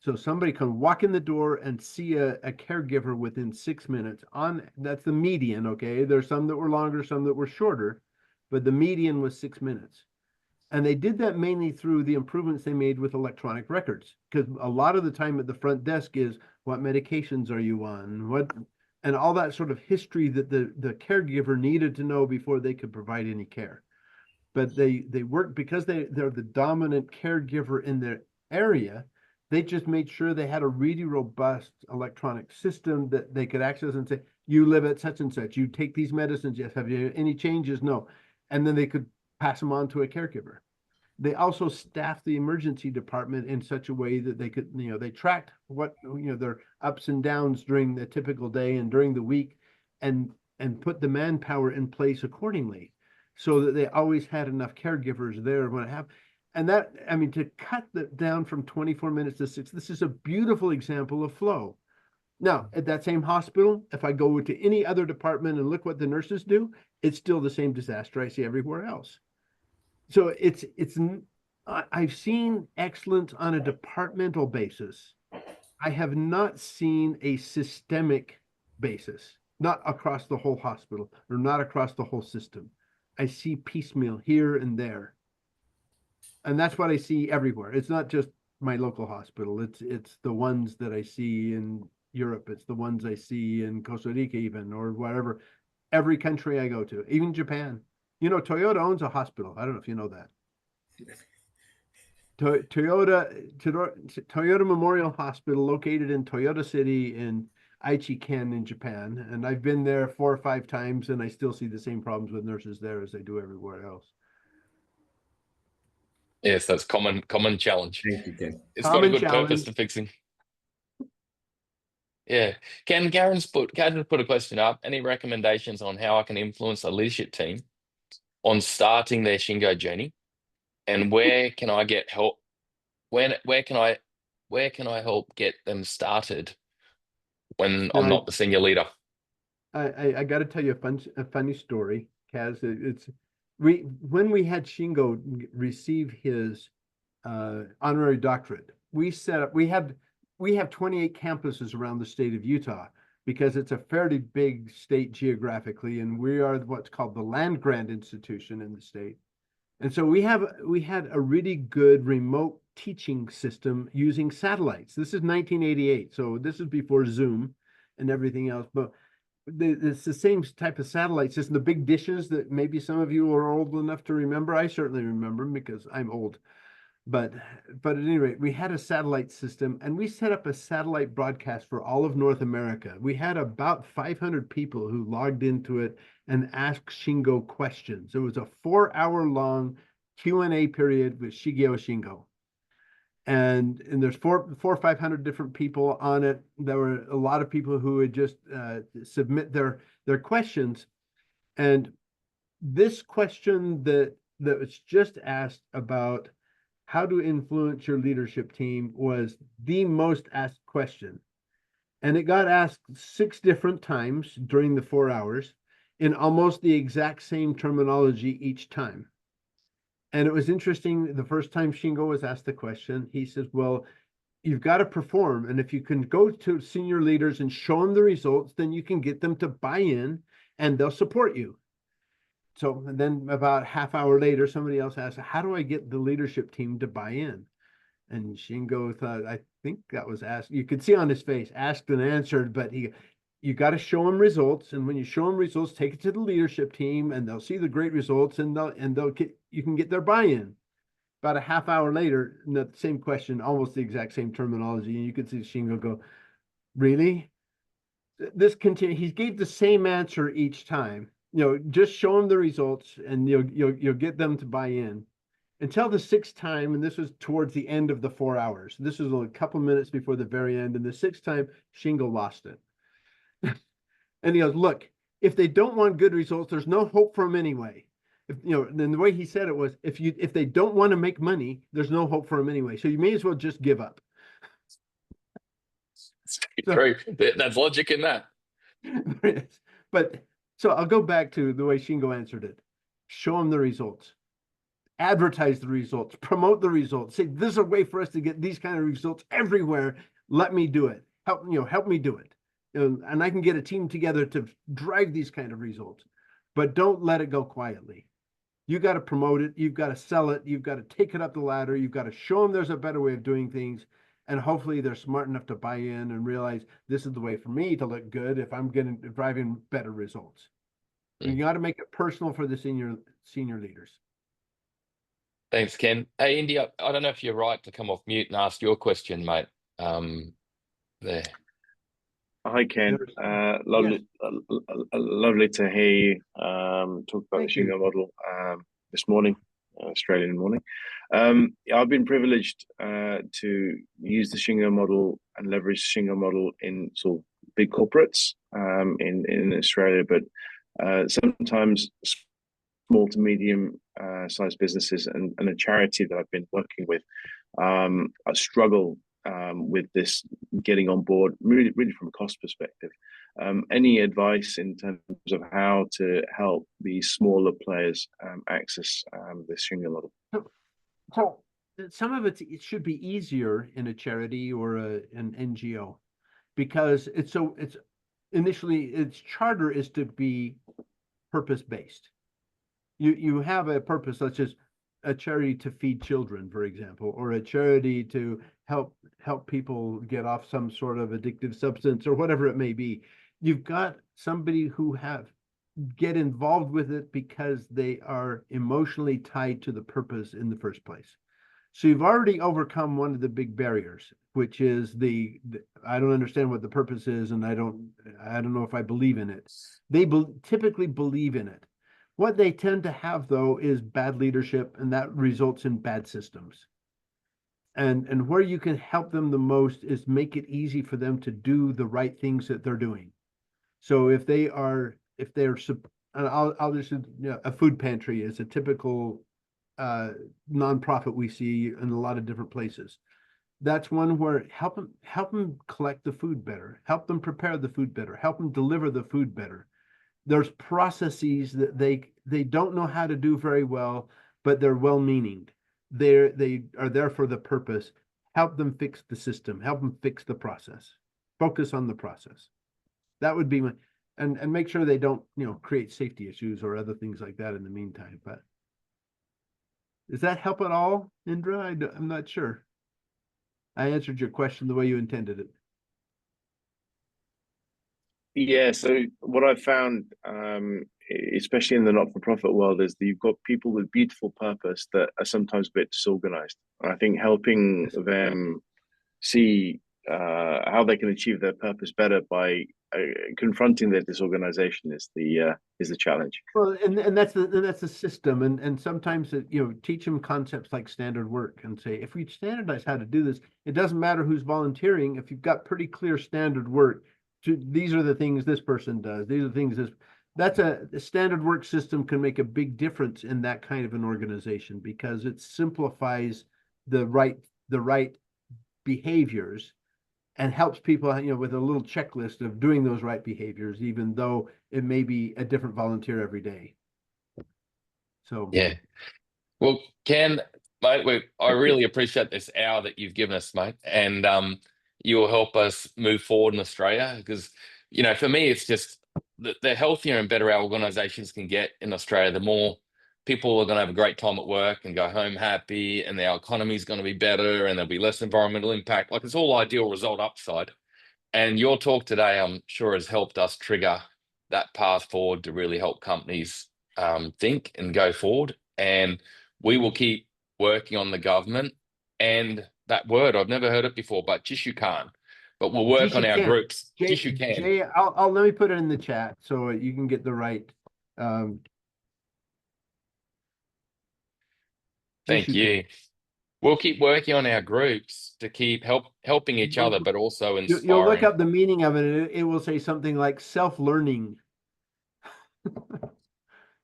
[SPEAKER 2] So somebody can walk in the door and see a caregiver within 6 minutes. That's the median, okay? There's some that were longer, some that were shorter, but the median was 6 minutes. And they did that mainly through the improvements they made with electronic records, because a lot of the time at the front desk is, what medications are you on? And all that sort of history that the caregiver needed to know before they could provide any care. But they work because they're the dominant caregiver in their area. They just made sure they had a really robust electronic system that they could access and say, you live at such and such, you take these medicines, yes, have you any changes? No. And then they could pass them on to a caregiver. They also staffed the emergency department in such a way that they could, they tracked what, their ups and downs during the typical day and during the week, and put the manpower in place accordingly, so that they always had enough caregivers there when it happened. And that, to cut that down from 24 minutes to 6, this is a beautiful example of flow. Now, at that same hospital, if I go to any other department and look what the nurses do, it's still the same disaster I see everywhere else. So I've seen excellence on a departmental basis. I have not seen a systemic basis, not across the whole hospital or not across the whole system. I see piecemeal here and there. And that's what I see everywhere. It's not just my local hospital. It's the ones that I see in Europe. It's the ones I see in Costa Rica even, or whatever. Every country I go to, even Japan. Toyota owns a hospital. I don't know if you know that. Toyota Memorial Hospital, located in Toyota City in Aichi Ken in Japan. And I've been there 4 or 5 times, and I still see the same problems with nurses there as I do everywhere else.
[SPEAKER 1] Yes, that's common challenge.
[SPEAKER 5] Thank you, Ken.
[SPEAKER 1] It's got a good purpose to fixing. Yeah. Karen's put a question up. Any recommendations on how I can influence a leadership team on starting their Shingo journey? And where can I get help? Where can I help get them started when I'm not the senior leader?
[SPEAKER 2] I got to tell you a funny story, Kaz. When we had Shingo receive his honorary doctorate, we have 28 campuses around the state of Utah, because it's a fairly big state geographically, and we are what's called the land grant institution in the state. And so we had a really good remote teaching system using satellites. This is 1988, so this is before Zoom and everything else, but it's the same type of satellite system, the big dishes that maybe some of you are old enough to remember. I certainly remember them because I'm old. But at any rate, we had a satellite system, and we set up a satellite broadcast for all of North America. We had about 500 people who logged into it and asked Shingo questions. It was a 4-hour long Q&A period with Shigeo Shingo. And there's 400 or 500 different people on it. There were a lot of people who would just submit their questions. And this question that was just asked about how to influence your leadership team was the most asked question. And it got asked 6 different times during the 4 hours in almost the exact same terminology each time. And it was interesting, the first time Shingo was asked the question, he says, well, you've got to perform. And if you can go to senior leaders and show them the results, then you can get them to buy in and they'll support you. So and then about half hour later, somebody else asked, how do I get the leadership team to buy in? And Shingo thought, I think that was asked. You could see on his face, asked and answered, but you got to show them results. And when you show them results, take it to the leadership team and they'll see the great results and you can get their buy-in. About a half hour later, the same question, almost the exact same terminology. And you could see Shingo go, really? This continue. He gave the same answer each time. Just show them the results and you'll get them to buy in. Until the 6th time, and this was towards the end of the 4 hours. This was only a couple minutes before the very end. And the 6th time, Shingo lost it. And he goes, look, if they don't want good results, there's no hope for them anyway. Then the way he said it was, if they don't want to make money, there's no hope for them anyway. So you may as well just give up.
[SPEAKER 1] True. That's logic in that.
[SPEAKER 2] But so I'll go back to the way Shingo answered it. Show them the results. Advertise the results. Promote the results. Say, this is a way for us to get these kind of results everywhere. Let me do it. Help me do it. And I can get a team together to drive these kind of results. But don't let it go quietly. You got to promote it. You've got to sell it. You've got to take it up the ladder. You've got to show them there's a better way of doing things. And hopefully they're smart enough to buy in and realize this is the way for me to look good if I'm driving better results. You got to make it personal for the senior leaders.
[SPEAKER 1] Thanks, Ken. Hey, India, I don't know if you're right to come off mute and ask your question, mate. There.
[SPEAKER 6] Hi, Ken. Lovely, lovely to hear you talk about the Shingo model this morning, Australian morning. I've been privileged to use the Shingo model and leverage the Shingo model in sort of big corporates in Australia, but sometimes small to medium sized businesses and a charity that I've been working with, I struggle with this getting on board really from a cost perspective. Any advice in terms of how to help these smaller players access this Shingo model?
[SPEAKER 2] So some of it should be easier in a charity or an NGO because its charter is to be purpose-based. You have a purpose such as a charity to feed children, for example, or a charity to help people get off some sort of addictive substance or whatever it may be. You've got somebody who get involved with it because they are emotionally tied to the purpose in the first place. So you've already overcome one of the big barriers, which is I don't understand what the purpose is, and I don't know if I believe in it. They typically believe in it. What they tend to have, though, is bad leadership, and that results in bad systems. And where you can help them the most is make it easy for them to do the right things that they're doing. So if they're, I'll just, a food pantry is a typical nonprofit we see in a lot of different places. That's one where help them collect the food better, help them prepare the food better, help them deliver the food better. There's processes that they don't know how to do very well, but they're well-meaning. They are there for the purpose. Help them fix the system. Help them fix the process. Focus on the process. That would be and make sure they don't create safety issues or other things like that in the meantime. But does that help at all, Indra? I'm not sure. I answered your question the way you intended it.
[SPEAKER 6] Yeah, so what I've found, especially in the not-for-profit world, is that you've got people with beautiful purpose that are sometimes a bit disorganized. And I think helping them see how they can achieve their purpose better by confronting their disorganization is the challenge.
[SPEAKER 2] Well, and that's the system, and sometimes teach them concepts like standard work and say if we standardize how to do this, it doesn't matter who's volunteering. If you've got pretty clear standard work, these are the things this person does. These are the things that's a standard work system can make a big difference in that kind of an organization because it simplifies the right behaviors and helps people, with a little checklist of doing those right behaviors, even though it may be a different volunteer every day. So
[SPEAKER 1] Yeah. Well, Ken, mate, I really appreciate this hour that you've given us, mate, and you will help us move forward in Australia because, for me, it's just the healthier and better our organisations can get in Australia, the more people are going to have a great time at work and go home happy, and our economy is going to be better, and there'll be less environmental impact. Like it's all ideal result upside. And your talk today, I'm sure, has helped us trigger that path forward to really help companies think and go forward. And we will keep working on the government and that word. I've never heard it before, but Jishukan. But we'll work on our
[SPEAKER 2] Jishukan.
[SPEAKER 1] groups. Jishukan.
[SPEAKER 2] Jay, I'll let me put it in the chat so you can get the right.
[SPEAKER 1] Thank you. We'll keep working on our groups to keep helping each other, but also inspiring.
[SPEAKER 2] You'll look up the meaning of it. It will say something like self-learning.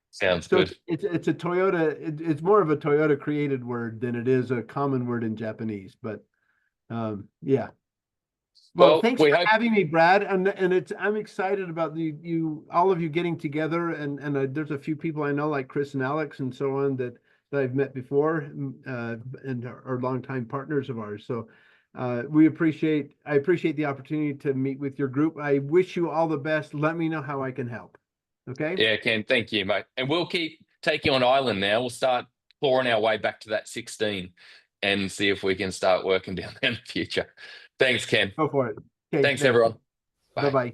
[SPEAKER 1] Sounds
[SPEAKER 2] So
[SPEAKER 1] good.
[SPEAKER 2] it's a Toyota. It's more of a Toyota created word than it is a common word in Japanese. But yeah. Well, thanks for having me, Brad. And I'm excited about all of you getting together. And there's a few people I know like Chris and Alex and so on that I've met before and are longtime partners of ours. So I appreciate the opportunity to meet with your group. I wish you all the best. Let me know how I can help. Okay.
[SPEAKER 1] Yeah, Ken, thank you, mate. And we'll keep taking on Island now. We'll start clawing our way back to that 16 and see if we can start working down there in the future. Thanks, Ken.
[SPEAKER 2] Go for it. Okay,
[SPEAKER 1] Thanks, everyone. Bye.
[SPEAKER 2] Bye-bye.